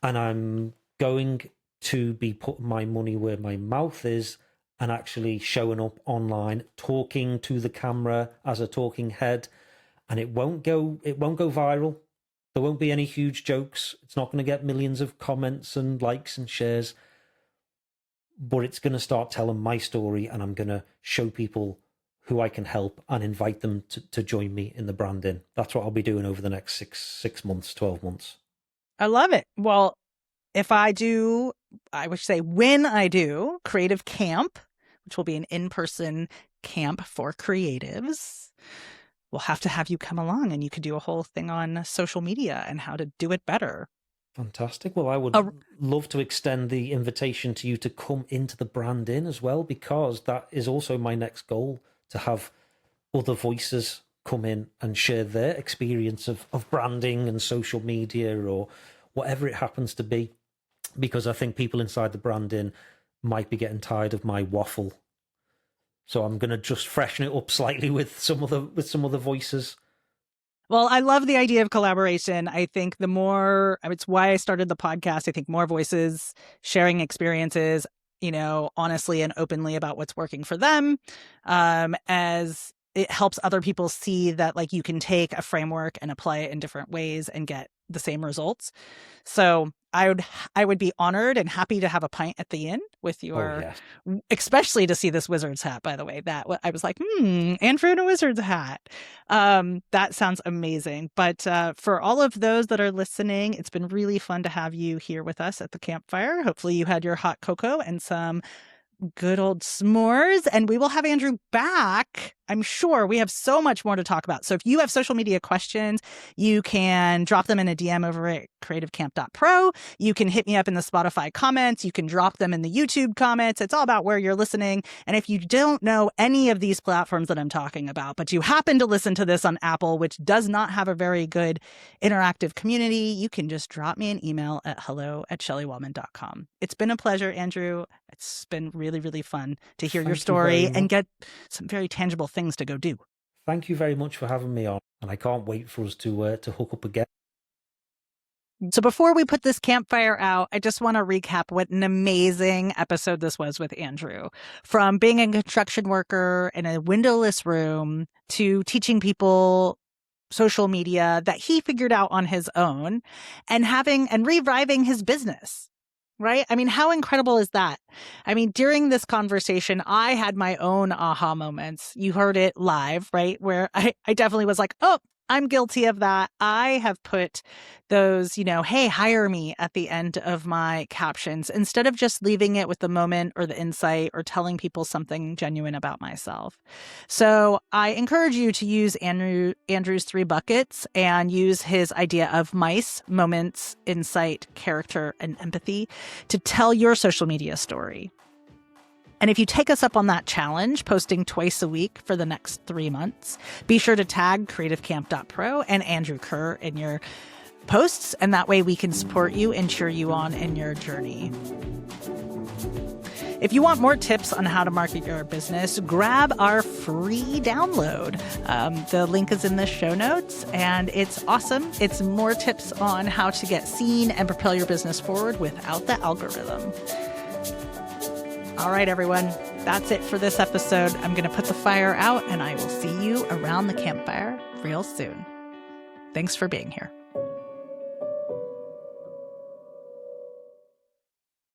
And I'm going to be putting my money where my mouth is and actually showing up online, talking to the camera as a talking head. And it won't go viral. There won't be any huge jokes. It's not going to get millions of comments and likes and shares. But it's going to start telling my story, and I'm going to show people who I can help and invite them to join me in the branding. That's what I'll be doing over the next six months, 12 months. I love it. Well, if I do, I would say when I do Creative Camp, which will be an in-person camp for creatives, we'll have to have you come along, and you could do a whole thing on social media and how to do it better. Fantastic. Well, I would love to extend the invitation to you to come into the branding as well, because that is also my next goal, to have other voices come in and share their experience of branding and social media or whatever it happens to be. Because I think people inside the branding might be getting tired of my waffle. So I'm going to just freshen it up slightly with some other voices. Well, I love the idea of collaboration. I think it's why I started the podcast. I think more voices, sharing experiences, honestly and openly about what's working for them, as it helps other people see that like you can take a framework and apply it in different ways and get the same results. So I would be honored and happy to have a pint at the inn with your, especially to see this wizard's hat, by the way. That I was like, Andrew in a wizard's hat. That sounds amazing. But for all of those that are listening, it's been really fun to have you here with us at the campfire. Hopefully you had your hot cocoa and some good old s'mores, and we will have Andrew back. I'm sure we have so much more to talk about. So if you have social media questions, you can drop them in a DM over at creativecamp.pro. You can hit me up in the Spotify comments. You can drop them in the YouTube comments. It's all about where you're listening. And if you don't know any of these platforms that I'm talking about, but you happen to listen to this on Apple, which does not have a very good interactive community, you can just drop me an email at hello@shellywaldman.com. It's been a pleasure, Andrew. It's been really, really fun to hear your story and get some very tangible things to go do. Thank you very much for having me on, and I can't wait for us to hook up again. So before we put this campfire out, I just want to recap what an amazing episode this was with Andrew. From being a construction worker in a windowless room to teaching people social media that he figured out on his own and reviving his business. Right? I mean, how incredible is that? I mean, during this conversation, I had my own aha moments. You heard it live, right? Where I definitely was like, oh, I'm guilty of that. I have put those, hey, hire me at the end of my captions instead of just leaving it with the moment or the insight or telling people something genuine about myself. So I encourage you to use Andrew's 3 buckets and use his idea of MICE, moments, insight, character, and empathy, to tell your social media story. And if you take us up on that challenge, posting twice a week for the next 3 months, be sure to tag creativecamp.pro and Andrew Keher in your posts, and that way we can support you and cheer you on in your journey. If you want more tips on how to market your business, grab our free download. The link is in the show notes, and it's awesome. It's more tips on how to get seen and propel your business forward without the algorithm. All right, everyone, that's it for this episode. I'm going to put the fire out, and I will see you around the campfire real soon. Thanks for being here.